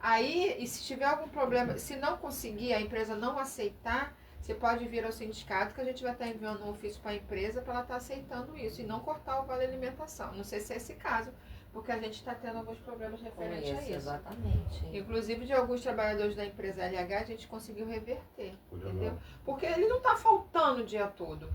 Aí, e se tiver algum problema, se não conseguir, a empresa não aceitar, você pode vir ao sindicato que a gente vai estar enviando um ofício para a empresa para ela estar aceitando isso e não cortar o vale alimentação. Não sei se é esse caso, porque a gente está tendo alguns problemas referentes a isso. Exatamente. Inclusive de alguns trabalhadores da empresa LH a gente conseguiu reverter, Olha entendeu? lá. Porque ele não está faltando o dia todo.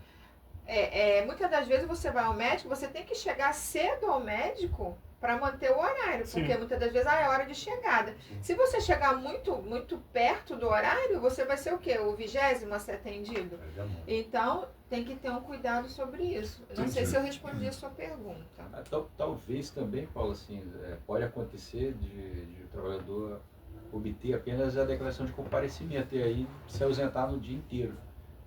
Muitas das vezes você vai ao médico, você tem que chegar cedo ao médico para manter o horário, porque Sim. muitas das vezes é hora de chegada. Sim. Se você chegar muito, muito perto do horário, você vai ser o quê? O 20º a ser atendido? Então, tem que ter um cuidado sobre isso. Eu não sei Entendi. se eu respondi a sua pergunta. Talvez também, Paulo, assim, pode acontecer de o trabalhador obter apenas a declaração de comparecimento e aí se ausentar no dia inteiro.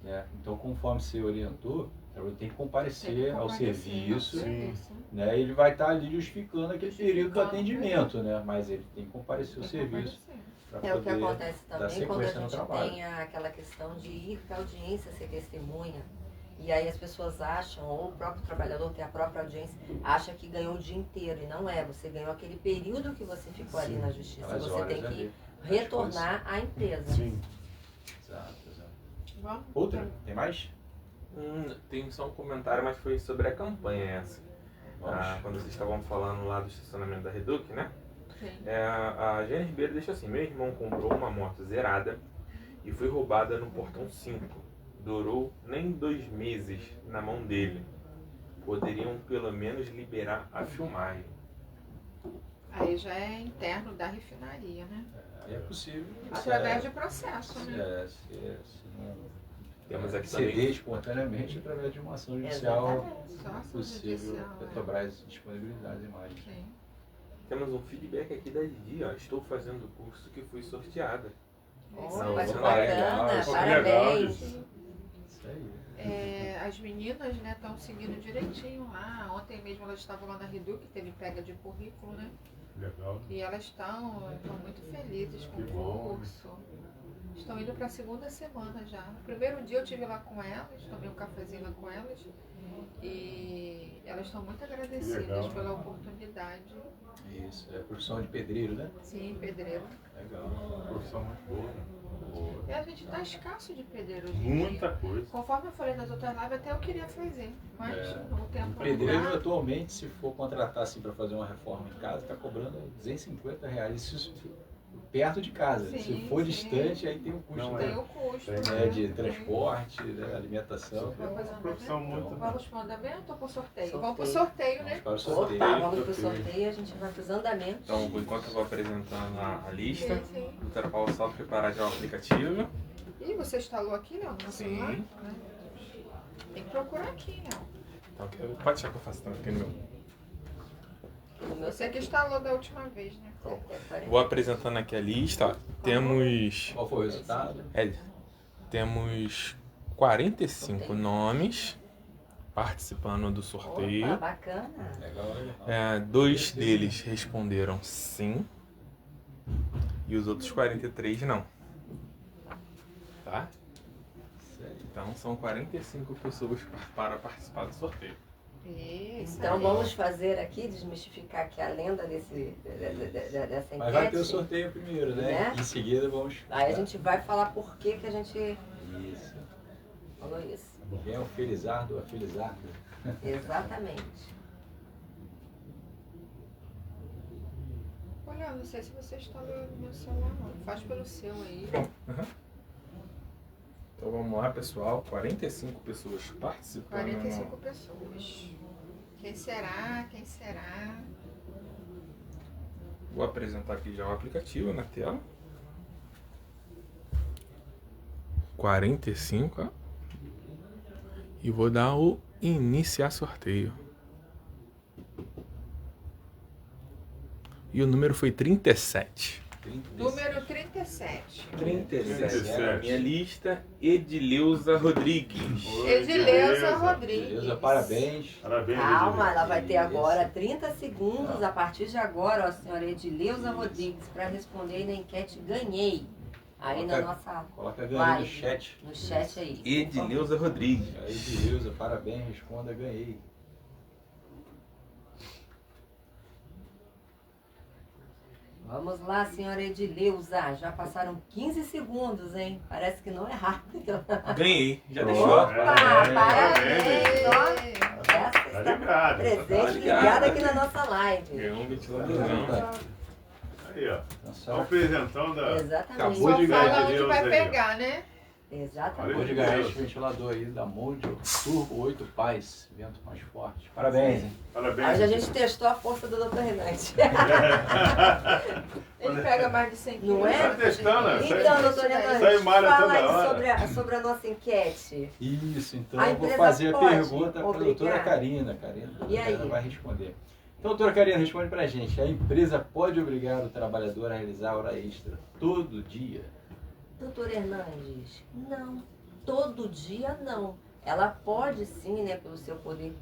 Né? Então, conforme você orientou, trabalhador tem que comparecer ao serviço, Sim. né? Ele vai estar ali justificando aquele período do Justificando, atendimento, né? Mas ele tem que comparecer ao serviço para É o que poder acontece dar também quando a sequência no gente trabalho. tem aquela questão de ir para a audiência ser testemunha. E aí as pessoas acham, ou o próprio trabalhador tem a própria audiência, acha que ganhou o dia inteiro. E não é, você ganhou aquele período que você ficou ali na justiça. Aquelas Você horas tem que ali. retornar à empresa. Sim. Exato, exato. Vamos? Outra? Tem mais? Tem só um comentário, mas foi sobre a campanha essa. Vamos. Quando vocês estavam falando lá do estacionamento da Reduc, né? Sim. A Jane Ribeiro deixa assim: meu irmão comprou uma moto zerada e foi roubada no portão 5. Durou nem 2 meses na mão dele. Poderiam pelo menos liberar a filmagem. Aí já é interno da refinaria, né? Aí é possível. Através de processo, né? Se não Temos aqui ceder também. espontaneamente através de uma ação judicial, Exatamente. Só ação possível judicial, é. Petrobras disponibilizar as imagens. Sim. Temos um feedback aqui da Didi, ó. Estou fazendo o curso que fui sorteada. Isso Oh, mas aí. que Legal, bacana, isso é legal, parabéns. isso. Isso aí. As meninas, né, estão seguindo direitinho lá. Ontem mesmo elas estavam lá na Reduc, teve pega de currículo, né? Legal. E elas estão muito felizes com Que o bom. curso. Estão indo para a segunda semana já. No primeiro dia eu estive lá com elas, tomei um cafezinho lá com elas. E elas estão muito agradecidas legal. pela oportunidade. Isso, é profissão de pedreiro, né? Sim, pedreiro. Legal. Profissão muito boa. Né? Boa. E a gente está escasso de pedreiro hoje em dia. Muita coisa. Conforme eu falei nas outras lives, até eu queria fazer, mas o tempo não Pedreiro dá. atualmente, se for contratar assim para fazer uma reforma em casa, está cobrando R$250. Isso perto de casa. Sim, Se for sim. distante, aí tem o custo, Não, né? Tem o custo, Tem, né? De transporte, né? Alimentação. Vai fazer Uma profissão andamento? muito. Vamos para o andamento ou para o sorteio? Sorteio. Vamos para o sorteio, Vamos né? para o sorteio. Opa, vamos pro sorteio, a gente vai pros andamentos. Então, enquanto eu vou apresentando a lista, Sim, sim. o doutora Paula só preparar já o aplicativo. Ih, você instalou aqui, Léo, no Sim. celular? Né? Tem que procurar aqui, Léo. Então, pode deixar que eu faço também aqui no meu. No meu Você que instalou da última vez, né? Vou apresentando aqui a lista. Ó. Temos Qual foi o resultado? temos 45 nomes participando do sorteio. Opa, bacana. Legal, legal. 2 deles responderam sim e os outros 43 não. Tá? Então são 45 pessoas para participar do sorteio. Isso Então aí. vamos fazer aqui, desmistificar aqui a lenda dessa enquete. Mas vai ter o sorteio primeiro, né? Né? Em seguida vamos. Aí a gente vai falar por que a gente Isso. falou isso. Quem é o Felizardo ou a Felizarda? Exatamente. Olha, não sei se você instalou no meu celular, não. Faz pelo seu aí. Então vamos lá, pessoal. 45 pessoas participando. 45 pessoas. Quem será? Quem será? Vou apresentar aqui já o aplicativo na tela. 45, ó. E vou dar o iniciar sorteio. E o número foi 37. Número 37. 37. É a minha lista. Edileuza Rodrigues. Edileuza Rodrigues. Beleza, parabéns. Parabéns, Calma, Edileuza. ela vai ter agora 30 segundos a partir de agora, ó, a senhora Edileuza Rodrigues, para responder aí na enquete Ganhei. Aí na nossa Coloca ganhei no live, chat. no chat aí. Edileuza Rodrigues. Aí, Edileuza, parabéns, responda, ganhei. Vamos lá, senhora Edileuza. Já passaram 15 segundos, hein? Parece que não é rápido. Ganhei. Já Pronto. deixou? Opa, parabéns! Ó, essa Tá está ligado. presente, ligado. ligada aqui na nossa live. Ganhou um ventiladorzão. Aí, ó. Então, Olha só o presentão da. Exatamente. Acabou de Só ganhar, fala onde Edileuza vai aí, ó. pegar, né? Exatamente. acabou de ganhar esse ventilador aí da Modio Turbo 8 Paz, vento mais forte. Parabéns, hein? Parabéns. Hoje a gente testou a força do Dr. Renante. Ele pega mais de 100 quilos. Não é? Tá testando, né? Então, doutor Renante, Sai malha fala toda aí hora. sobre a nossa enquete. Isso, então A eu vou empresa fazer a pode pergunta para a obrigar? doutora Karina. Karina E aí? vai responder. Então, doutora Karina, responde para a gente. A empresa pode obrigar o trabalhador a realizar hora extra todo dia? Doutor Hernandes, não. Todo dia não. ela pode sim, né, pelo seu poder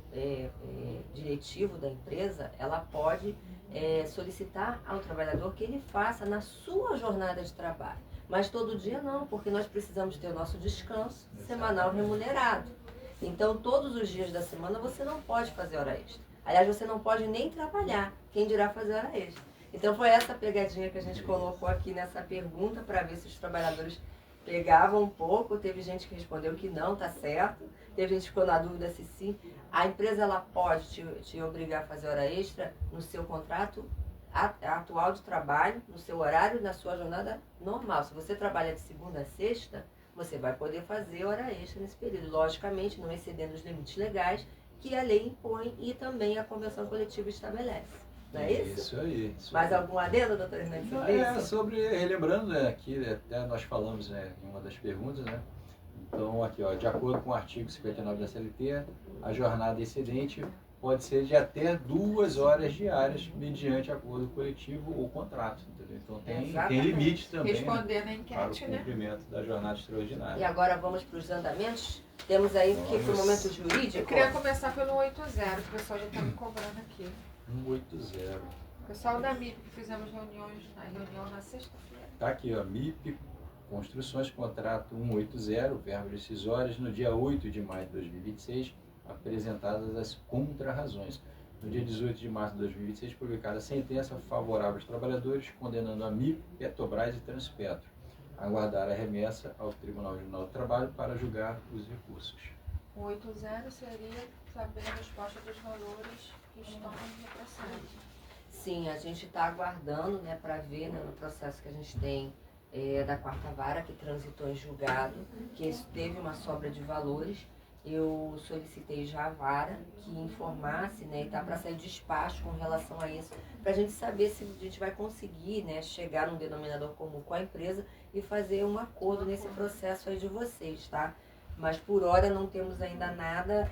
diretivo da empresa, ela pode solicitar ao trabalhador que ele faça na sua jornada de trabalho. Mas todo dia não, porque nós precisamos ter o nosso descanso semanal remunerado. Então, todos os dias da semana você não pode fazer hora extra. Aliás, você não pode nem trabalhar, quem dirá fazer hora extra. Então, foi essa pegadinha que a gente colocou aqui nessa pergunta para ver se os trabalhadores pegavam um pouco. Teve gente que respondeu que não, tá certo. Teve gente que ficou na dúvida se sim. A empresa ela pode te obrigar a fazer hora extra no seu contrato atual de trabalho, no seu horário, na sua jornada normal. Se você trabalha de segunda a sexta, você vai poder fazer hora extra nesse período. Logicamente, não excedendo os limites legais que a lei impõe e também a convenção coletiva estabelece. Não é isso? Isso aí. Mais algum adendo, doutor Hernandes, sobre isso? Relembrando, né, aqui até nós falamos, né, em uma das perguntas, né? Então, aqui, ó, de acordo com o artigo 59 da CLT, a jornada excedente pode ser de até 2 horas diárias, mediante acordo coletivo ou contrato, entendeu? Então, tem limite também, responder na para o enquete, né? cumprimento da jornada extraordinária. E agora vamos para os andamentos? Temos aí o que foi o momento jurídico? Eu queria começar pelo 180, o pessoal já está me cobrando aqui. 180. O pessoal da MIP, que fizemos reunião na sexta-feira. Tá aqui, ó, MIP, Construções, contrato 180, verbas decisórias, no dia 8 de maio de 2026, apresentadas as contrarrazões. No dia 18 de março de 2026, publicada a sentença favorável aos trabalhadores, condenando a MIP, Petrobras e Transpetro. Aguardar a remessa ao Tribunal Regional do Trabalho para julgar os recursos. O 80 seria saber a resposta dos valores que estão no processo. Sim, a gente está aguardando, né, para ver, né, no processo que a gente tem da quarta vara, que transitou em julgado, que teve uma sobra de valores. Eu solicitei já a vara que informasse, né, e tá para sair despacho com relação a isso, para a gente saber se a gente vai conseguir, né, chegar num denominador comum com a empresa e fazer um acordo nesse processo aí de vocês, tá? Mas por hora não temos ainda nada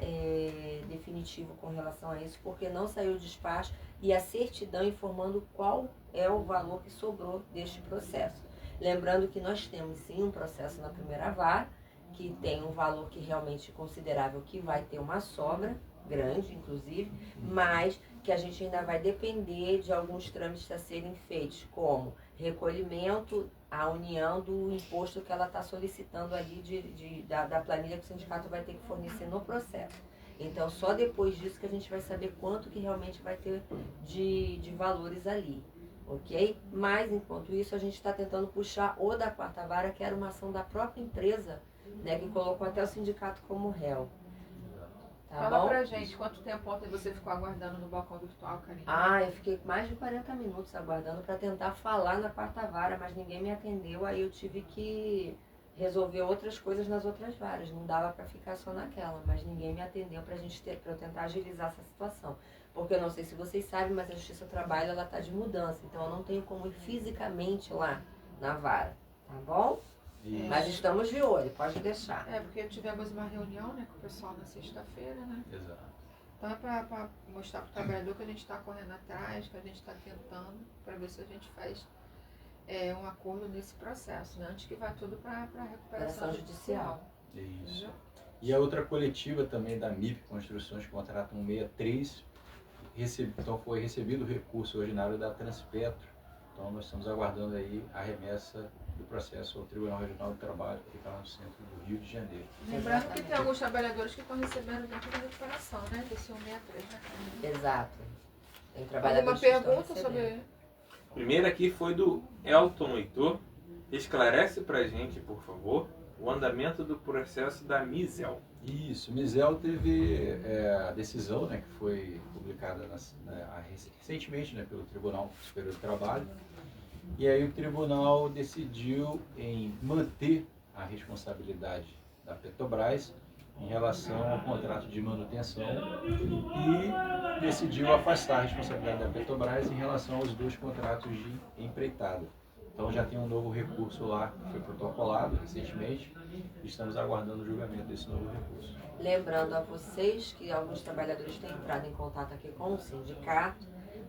definitivo com relação a isso, porque não saiu o despacho e a certidão informando qual é o valor que sobrou deste processo. Lembrando que nós temos sim um processo na primeira vara, que tem um valor que realmente considerável, que vai ter uma sobra, grande inclusive, mas que a gente ainda vai depender de alguns trâmites a serem feitos, como recolhimento, a união do imposto que ela está solicitando ali da planilha que o sindicato vai ter que fornecer no processo. Então, só depois disso que a gente vai saber quanto que realmente vai ter de valores ali, ok? Mas, enquanto isso, a gente está tentando puxar o da quarta vara, que era uma ação da própria empresa, né, que colocou até o sindicato como réu. Tá Fala bom? pra gente quanto tempo ontem você ficou aguardando no balcão virtual, Karine? Eu fiquei mais de 40 minutos aguardando para tentar falar na quarta vara, mas ninguém me atendeu, aí eu tive que resolver outras coisas nas outras varas. Não dava para ficar só naquela, mas ninguém me atendeu para eu tentar agilizar essa situação. Porque eu não sei se vocês sabem, mas a Justiça do Trabalho ela tá de mudança, então eu não tenho como ir fisicamente lá na vara, tá bom? Isso. Mas estamos de olho, pode deixar. Porque tivemos uma reunião, né, com o pessoal na sexta-feira, né? Exato. Então é para mostrar para o trabalhador que a gente está correndo atrás, que a gente está tentando, para ver se a gente faz um acordo nesse processo, né? Antes que vá tudo para a recuperação judicial. Isso. E a outra coletiva também da MIP, Construções, contrato 163, então foi recebido o recurso ordinário da Transpetro. Então nós estamos aguardando aí a remessa do processo ao Tribunal Regional do Trabalho, que está no centro do Rio de Janeiro. Lembrando que tem alguns trabalhadores que estão recebendo dentro da recuperação, né? Desse 163, né? Exato. Tem Alguma trabalhadores que estão pergunta recebendo. sobre... Primeiro aqui foi do Elton Heitor. Esclarece pra gente, por favor, o andamento do processo da Misel. Isso, Misel teve a decisão, né, que foi publicada recentemente, né, pelo Tribunal Superior do Trabalho, e aí o tribunal decidiu em manter a responsabilidade da Petrobras em relação ao contrato de manutenção e decidiu afastar a responsabilidade da Petrobras em relação aos 2 contratos de empreitada. Então já tem um novo recurso lá, que foi protocolado recentemente, e estamos aguardando o julgamento desse novo recurso. Lembrando a vocês que alguns trabalhadores têm entrado em contato aqui com o sindicato,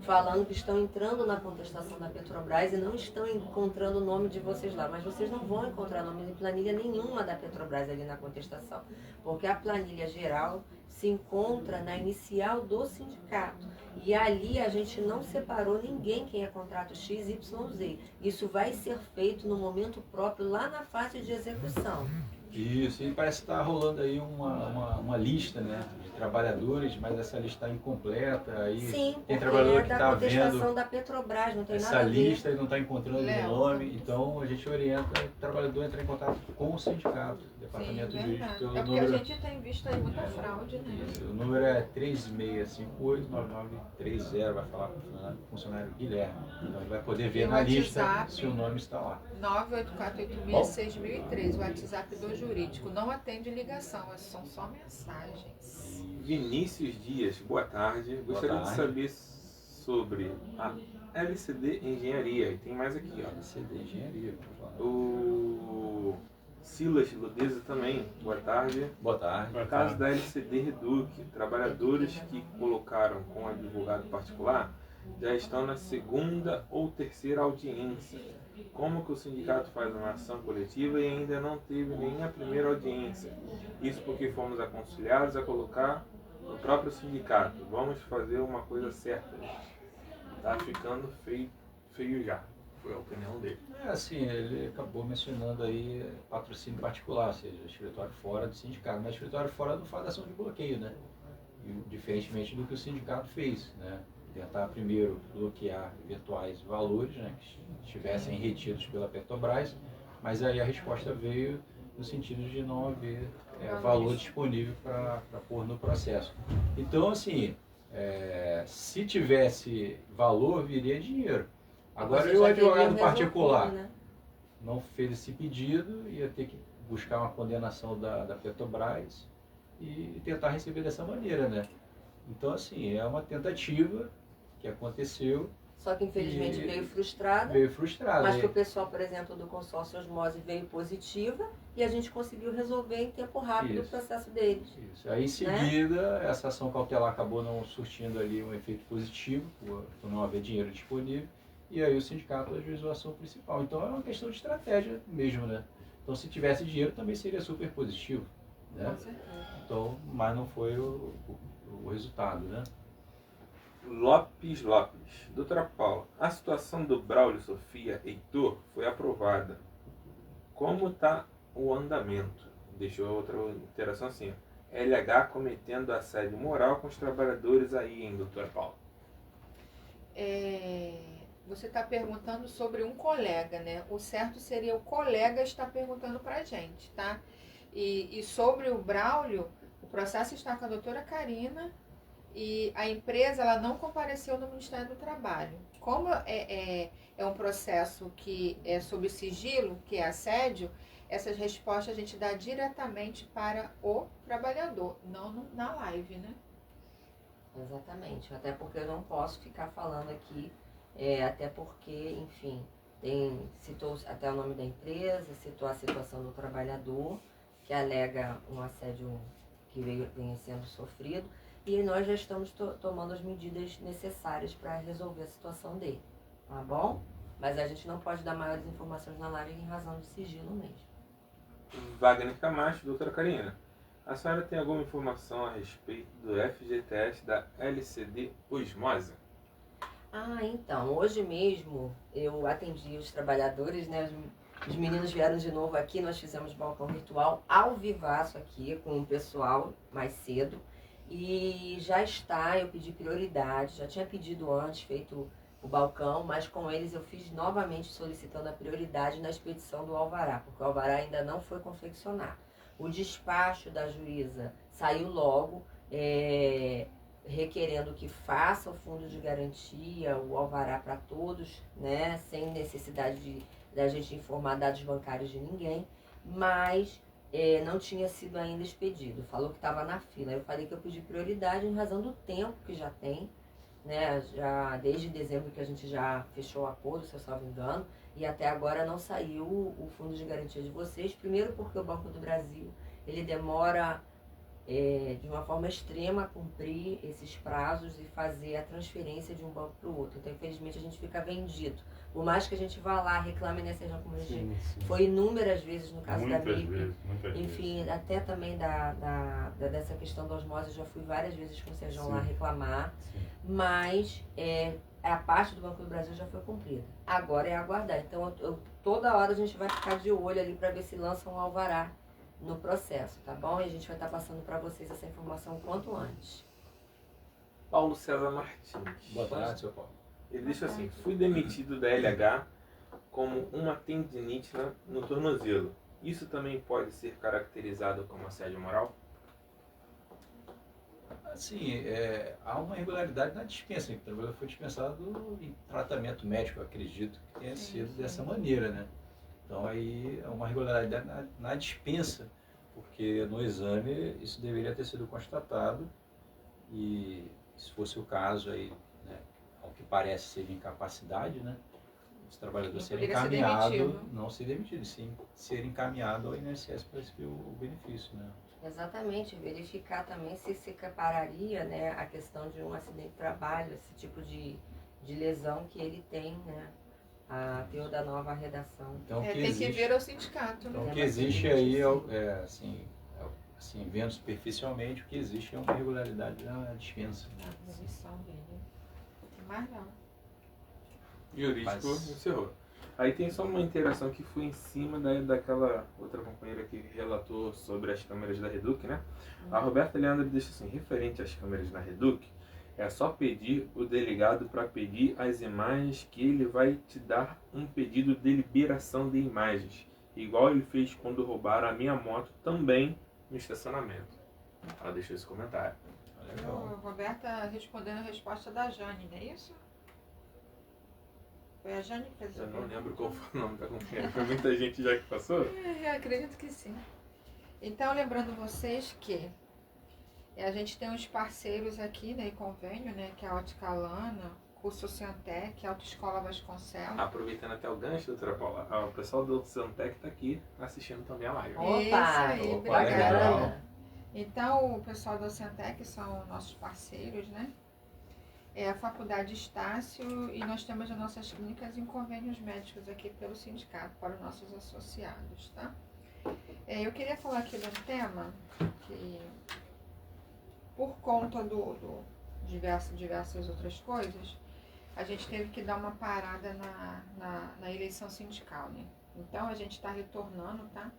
falando que estão entrando na contestação da Petrobras e não estão encontrando o nome de vocês lá. Mas vocês não vão encontrar nome de planilha nenhuma da Petrobras ali na contestação, porque a planilha geral se encontra na inicial do sindicato. E ali a gente não separou ninguém quem é contrato X, Y, Z. Isso vai ser feito no momento próprio, lá na fase de execução. Isso, e parece que está rolando aí uma lista, né, de trabalhadores, mas essa lista está incompleta. Aí Sim, tem porque trabalhador é que da está contestação vendo da Petrobras, não tem essa nada a ver. lista e não está encontrando o Léo, nome, então a gente orienta o trabalhador a entrar em contato com o sindicato, departamento Sim, jurídico, verdade. pelo É porque a número. gente tem visto aí muita fraude, né? O número é 36589930, vai falar com o funcionário Guilherme. Então ele vai poder ver Tem o na lista WhatsApp. se o nome está lá. 984866003, o WhatsApp do jurídico. Não atende ligação, são só mensagens. Vinícius Dias, boa tarde. Gostaria tarde. de saber sobre a LCD Engenharia. E tem mais aqui, ó. LCD Engenharia, vamos falar. O Silas Ludeza também, boa tarde. Boa tarde. Boa No caso tarde. da LCD Reduc, trabalhadores que colocaram com advogado particular já estão na segunda ou terceira audiência. Como que o sindicato faz uma ação coletiva e ainda não teve nem a primeira audiência? Isso porque fomos aconselhados a colocar no próprio sindicato. Vamos fazer uma coisa certa. Tá ficando feio já. Foi a opinião dele. É assim, ele acabou mencionando aí patrocínio particular, ou seja, escritório fora do sindicato. Mas escritório fora não faz ação de bloqueio, né? E, diferentemente do que o sindicato fez, né? Tentar primeiro bloquear eventuais valores, né, que estivessem retidos pela Petrobras, mas aí a resposta veio no sentido de não haver valor disponível para pôr no processo. Então, assim, se tivesse valor, viria dinheiro. Agora, Vocês o já teriam advogado resolvido, particular né? não fez esse pedido, ia ter que buscar uma condenação da Petrobras e tentar receber dessa maneira, né? Então, assim, é uma tentativa que aconteceu, Só que infelizmente E- veio frustrada. veio frustrada. Mas que o pessoal, por exemplo, do consórcio Osmose veio positiva e a gente conseguiu resolver em tempo rápido Isso. o processo deles. Isso. Aí, em seguida, essa ação cautelar acabou não surtindo ali um efeito positivo, por não haver dinheiro disponível, e aí o sindicato ajuizou a ação principal. Então, é uma questão de estratégia mesmo, né? Então, se tivesse dinheiro, também seria super positivo, né? Com certeza. Então, mas não foi o resultado, né? Lopes. Doutora Paula, a situação do Braulio Sofia Heitor foi aprovada. Como está o andamento? Deixou outra interação assim. Ó. LH cometendo assédio moral com os trabalhadores aí, hein, doutora Paula? Você está perguntando sobre um colega, né? O certo seria o colega estar perguntando para a gente, tá? E sobre o Braulio, o processo está com a doutora Karina e a empresa ela não compareceu no Ministério do Trabalho. Como é um processo que é sob sigilo, que é assédio, essas respostas a gente dá diretamente para o trabalhador, não na live, né? Exatamente. Até porque eu não posso ficar falando aqui, até porque, enfim, citou até o nome da empresa, citou a situação do trabalhador, que alega um assédio que vem sendo sofrido, e nós já estamos tomando as medidas necessárias para resolver a situação dele, tá bom? Mas a gente não pode dar maiores informações na live em razão de sigilo mesmo. Wagner Camacho, doutora Karina, a senhora tem alguma informação a respeito do FGTS da LCD Osmose? Então, hoje mesmo eu atendi os trabalhadores, né? Os meninos vieram de novo aqui, nós fizemos balcão virtual ao vivaço aqui com o pessoal mais cedo. E já está, eu pedi prioridade, já tinha pedido antes, feito o balcão, mas com eles eu fiz novamente solicitando a prioridade na expedição do alvará, porque o alvará ainda não foi confeccionado. O despacho da juíza saiu logo, requerendo que faça o fundo de garantia, o alvará para todos, né, sem necessidade da gente informar dados bancários de ninguém, mas não tinha sido ainda expedido, falou que estava na fila. Eu falei que eu pedi prioridade em razão do tempo que já tem, né, já desde dezembro que a gente já fechou o acordo, se eu salvo engano, e até agora não saiu o fundo de garantia de vocês, primeiro porque o Banco do Brasil, ele demora de uma forma extrema, cumprir esses prazos e fazer a transferência de um banco para o outro. Então, infelizmente, a gente fica vendido. Por mais que a gente vá lá, reclame nessa região, como a gente foi inúmeras vezes no caso da MIP. Enfim, até também dessa questão da osmose, eu já fui várias vezes com o Sérgio lá reclamar. Sim. Mas a parte do Banco do Brasil já foi cumprida. Agora é aguardar. Então, toda hora a gente vai ficar de olho ali para ver se lança um alvará no processo, tá bom? E a gente vai estar passando para vocês essa informação o quanto antes. Paulo César Martins. Boa tarde, seu Paulo. Ele diz assim: fui demitido da LH como uma tendinite no tornozelo. Isso também pode ser caracterizado como assédio moral? Assim, há uma irregularidade na dispensa. O trabalhador foi dispensado em tratamento médico, eu acredito que tenha sido dessa maneira, né? Então aí é uma irregularidade na dispensa, porque no exame isso deveria ter sido constatado e se fosse o caso aí, né, ao que parece ser incapacidade, né? Os trabalhadores serem encaminhados, não ser demitido, sim ser encaminhado ao INSS para receber o benefício, né? Exatamente, verificar também se equipararia, né, a questão de um acidente de trabalho, esse tipo de lesão que ele tem, né, a teor da nova redação. Então, tem que vir ao sindicato. Então, Né? o que existe aí, assim, vendo superficialmente, o que existe é uma irregularidade na dispensa. A demissão dele. Mas não. Jurídico encerrou. Aí tem só uma interação que foi em cima daquela outra companheira que relatou sobre as câmeras da Reduc, né? A Roberta Leandro deixa assim: referente às câmeras da Reduc, é só pedir o delegado para pedir as imagens que ele vai te dar um pedido de liberação de imagens, igual ele fez quando roubaram a minha moto também no estacionamento. Ela deixou esse comentário. A Roberta respondendo a resposta da Jane, não é isso? Foi a Jane que fez essa Eu não pergunta? lembro qual foi o nome da companheira. Foi muita gente já que passou? Eu acredito que sim. Então, lembrando vocês que a gente tem uns parceiros aqui, né, em convênio, né, que é a Ótica Lana, Curso Ciantec, Autoescola Vasconcelos. Aproveitando até o gancho, doutora Paula, o pessoal do Ciantec está aqui assistindo também a live. Opa! Isso aí, opa, obrigada. legal. Então, o pessoal da Ciantec são nossos parceiros, né? É a Faculdade Estácio e nós temos as nossas clínicas em convênios médicos aqui pelo sindicato para os nossos associados, tá? Eu queria falar aqui de um tema que, por conta diversas outras coisas, a gente teve que dar uma parada na eleição sindical, né? Então, a gente está retornando, tá?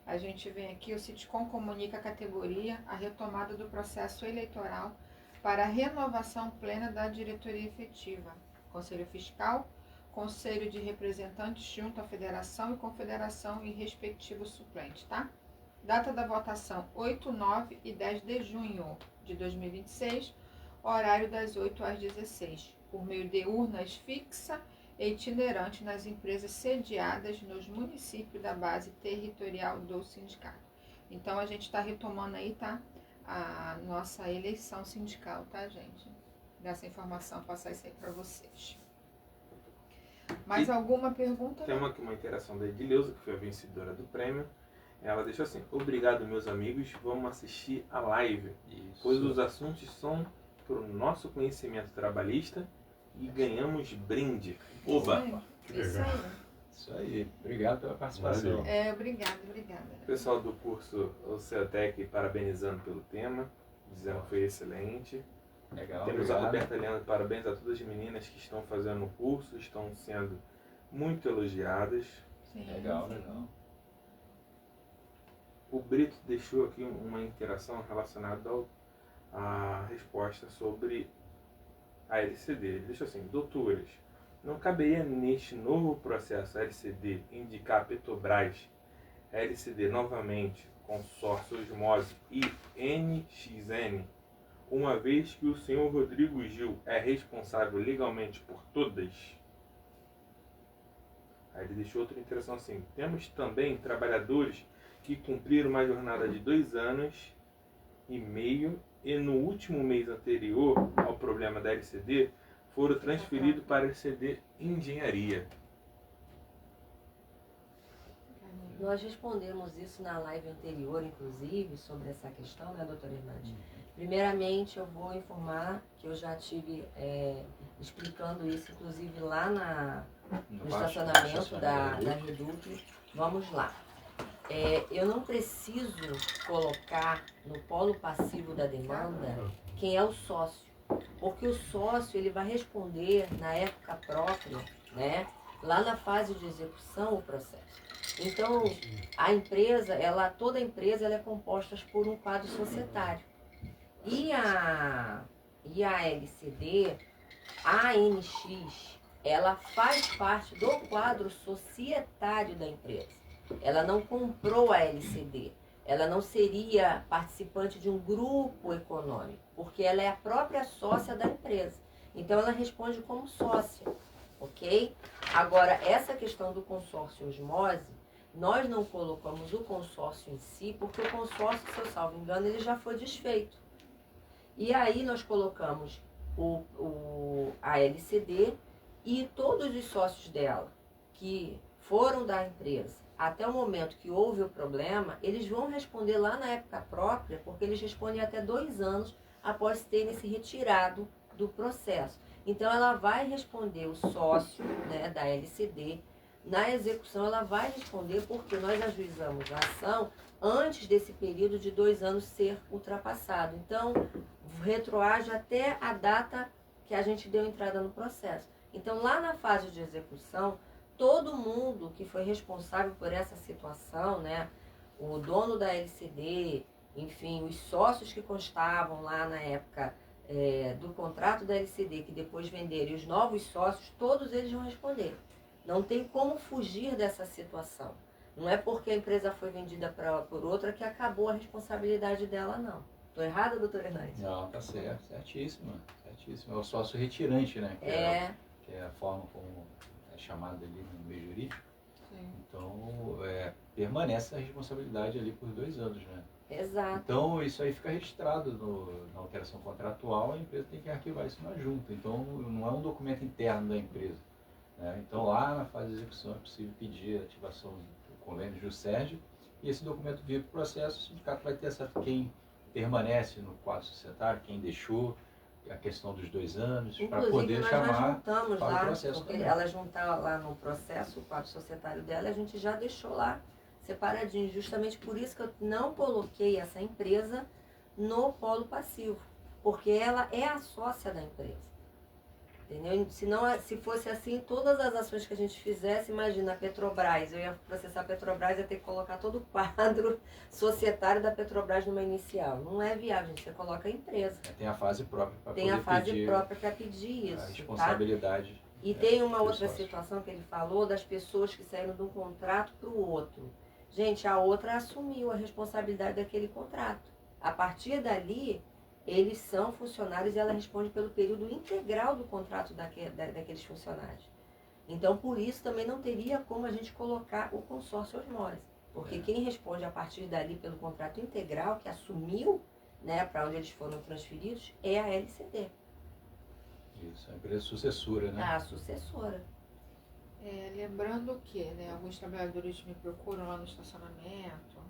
A gente vem aqui, o Sindicom comunica à categoria a retomada do processo eleitoral para a renovação plena da diretoria efetiva, Conselho Fiscal, Conselho de Representantes junto à Federação e Confederação e respectivos suplentes, tá? Data da votação 8, 9 e 10 de junho de 2026, horário das 8 às 16, por meio de urnas fixa e itinerante nas empresas sediadas nos municípios da base territorial do sindicato. Então, a gente está retomando aí, tá? A nossa eleição sindical, tá, gente? Dessa informação, passar isso aí para vocês. Mais alguma pergunta? Tem uma interação da Edileuza, que foi a vencedora do prêmio. Ela deixou assim: obrigado, meus amigos, vamos assistir a live, pois os assuntos são para o nosso conhecimento trabalhista e ganhamos brinde. Oba! Isso aí. Isso aí. Obrigado pela participação. Obrigada. O pessoal do curso Ciantec parabenizando pelo tema, dizendo que foi excelente. Legal, Temos obrigado. a Roberta Leandro, parabéns a todas as meninas que estão fazendo o curso, estão sendo muito elogiadas. Sim, Legal. O Brito deixou aqui uma interação relacionada à resposta sobre a LCD. Ele deixou assim: doutoras, não caberia neste novo processo LCD indicar a Petrobras, LCD novamente, consórcio Osmose e NXN, uma vez que o senhor Rodrigo Gil é responsável legalmente por todas? Aí ele deixou outra interação assim: temos também trabalhadores que cumpriram uma jornada de 2 anos e meio e no último mês anterior ao problema da LCD foram transferidos para a LCD Engenharia. Nós respondemos isso na live anterior, inclusive, sobre essa questão, né, doutora Hernandes? Primeiramente, eu vou informar que eu já estive explicando isso, inclusive, lá no estacionamento da Reduc. Vamos lá. Eu não preciso colocar no polo passivo da demanda quem é o sócio, porque o sócio ele vai responder na época própria, né, lá na fase de execução, o processo. Então, a empresa, toda empresa ela é composta por um quadro societário. E a LCD, a ANX, ela faz parte do quadro societário da empresa. Ela não comprou a LCD. Ela não seria participante de um grupo econômico, porque ela é a própria sócia da empresa. Então, ela responde como sócia, ok? Agora, essa questão do consórcio osmose, nós não colocamos o consórcio em si, porque o consórcio, se eu salvo engano, ele já foi desfeito. E aí nós colocamos a LCD e todos os sócios dela, que foram da empresa, até o momento que houve o problema, eles vão responder lá na época própria, porque eles respondem até 2 anos após terem se retirado do processo. Então, ela vai responder o sócio, né, da LCD. Na execução, ela vai responder porque nós ajuizamos a ação antes desse período de 2 anos ser ultrapassado. Então, retroage até a data que a gente deu entrada no processo. Então, lá na fase de execução, todo mundo que foi responsável por essa situação, né, o dono da LCD, enfim, os sócios que constavam lá na época do contrato da LCD, que depois venderam, e os novos sócios, todos eles vão responder. Não tem como fugir dessa situação. Não é porque a empresa foi vendida por outra que acabou a responsabilidade dela, não. Estou errada, doutora Hernandes? Não, tá certo, certíssimo. É o sócio retirante, né? Que é a forma como é chamado ali no meio jurídico. Sim. Então, permanece a responsabilidade ali por 2 anos, né? Exato. Então, isso aí fica registrado na alteração contratual, a empresa tem que arquivar isso na junta. Então, não é um documento interno da empresa, né? Então, lá na fase de execução é possível pedir a ativação do convênio JUSERJ e esse documento vir para o processo, o sindicato vai ter acesso a quem permanece no quadro societário, quem deixou, a questão dos 2 anos, para poder chamar nós juntamos para lá, o processo porque também. ela juntar lá no processo, o quadro societário dela, a gente já deixou lá separadinho. Justamente por isso que eu não coloquei essa empresa no polo passivo, porque ela é a sócia da empresa. Entendeu? Se fosse assim, todas as ações que a gente fizesse, imagina a Petrobras, eu ia processar a Petrobras, ia ter que colocar todo o quadro societário da Petrobras numa inicial. Não é viável, gente, você coloca a empresa. Tem a fase própria para poder Tem a fase pedir própria para pedir isso. a responsabilidade. Tá? E tem uma do outra sócio. situação que ele falou das pessoas que saíram de um contrato para o outro. Gente, a outra assumiu a responsabilidade daquele contrato. A partir dali, eles são funcionários e ela responde pelo período integral do contrato daqueles funcionários. Então, por isso, também não teria como a gente colocar o consórcio osmose. Porque quem responde a partir dali pelo contrato integral, que assumiu, né, para onde eles foram transferidos, é a LCD. Isso, a empresa sucessora, né? A sucessora. Lembrando que, né, alguns trabalhadores me procuram lá no estacionamento,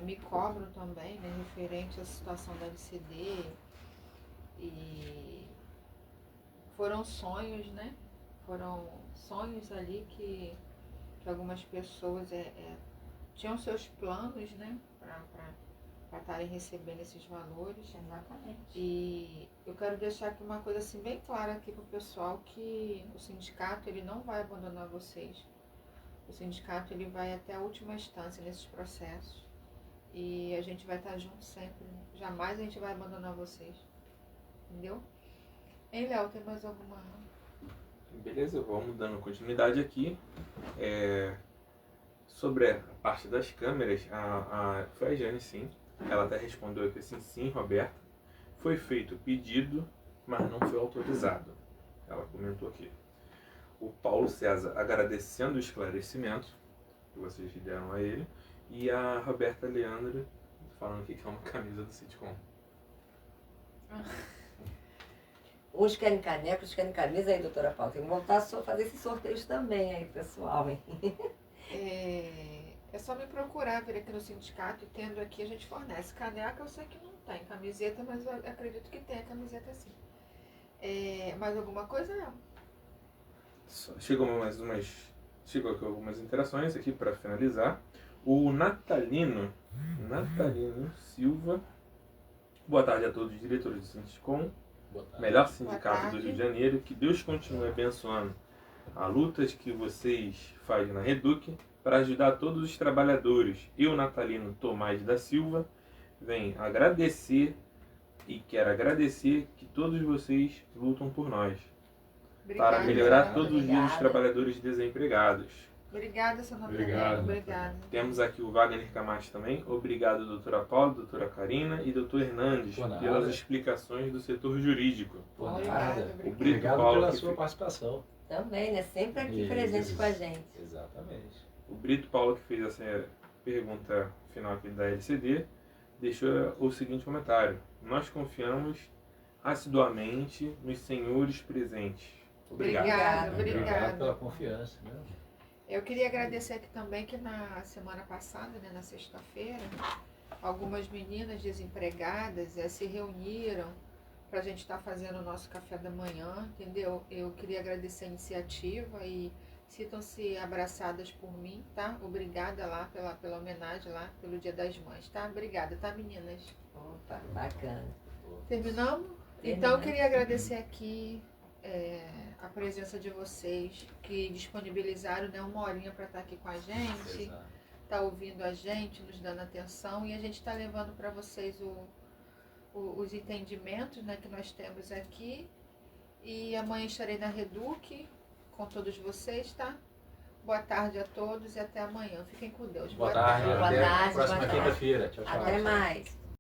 me cobram também, né, referente à situação da LCD, e foram sonhos, né? Foram sonhos ali que algumas pessoas tinham seus planos, né, para estarem recebendo esses valores. Exatamente. E eu quero deixar aqui uma coisa assim bem clara aqui para o pessoal, que o sindicato ele não vai abandonar vocês. O sindicato ele vai até a última instância nesses processos. E a gente vai estar junto sempre. Jamais a gente vai abandonar vocês. Entendeu? Hein, Léo, tem mais alguma... Beleza, vamos dando continuidade aqui. Sobre a parte das câmeras, foi a Jane, sim. Ela até respondeu aqui assim, sim, Roberta. Foi feito o pedido, mas não foi autorizado. Ela comentou aqui. O Paulo César agradecendo o esclarecimento que vocês deram a ele. E a Roberta Leandro falando aqui que é uma camisa do Sitcom. Uns querem caneca, outros querem camisa. Aí, doutora Paula, tem que voltar a fazer esses sorteios também aí, pessoal, hein? É só me procurar, vir aqui no sindicato, e tendo aqui a gente fornece. Caneca eu sei que não tem, camiseta, mas eu acredito que tem a camiseta sim. Mais alguma coisa, não? Chegam aqui algumas interações aqui para finalizar. O Natalino Silva. Boa tarde a todos os diretores do Sindicom, Boa tarde. melhor Boa sindicato do tarde. Rio de Janeiro. Que Deus continue abençoando as lutas que vocês fazem na Reduc para ajudar todos os trabalhadores. Eu, Natalino Tomás da Silva, venho agradecer e quero agradecer que todos vocês lutam por nós, Obrigada, para melhorar senhora. todos os dias os Obrigada. trabalhadores desempregados. Obrigada, seu Natalino. Obrigado. Obrigada. Temos aqui o Wagner Camacho também. Obrigado, doutora Paula, doutora Karina e doutor Hernandes, Por nada. pelas explicações do setor jurídico. Por Obrigada, nada. obrigada. O Brito Obrigado Paulo, pela que sua fez- participação. Também, né? Sempre aqui Isso. presente com a gente. Exatamente. O Brito Paulo, que fez essa pergunta final aqui da LCD, deixou o seguinte comentário: nós confiamos assiduamente nos senhores presentes. Obrigado. Obrigada, Obrigado obrigada. pela confiança. Né? Eu queria agradecer aqui também que na semana passada, né, na sexta-feira, algumas meninas desempregadas se reuniram para a gente estar fazendo o nosso café da manhã, entendeu? Eu queria agradecer a iniciativa e sintam-se abraçadas por mim, tá? Obrigada lá pela homenagem lá, pelo Dia das Mães, tá? Obrigada, tá, meninas? Opa, bacana. Terminamos? Então eu queria agradecer aqui a presença de vocês que disponibilizaram, né, uma horinha para estar aqui com a gente, Exato. tá ouvindo a gente, nos dando atenção, e a gente está levando para vocês os entendimentos, né, que nós temos aqui. E amanhã estarei na Reduc com todos vocês, tá? Boa tarde a todos e até amanhã. Fiquem com Deus. Boa tarde. Boa Até a tarde, próxima boa tarde. quinta-feira. Tchau, tchau. Até mais.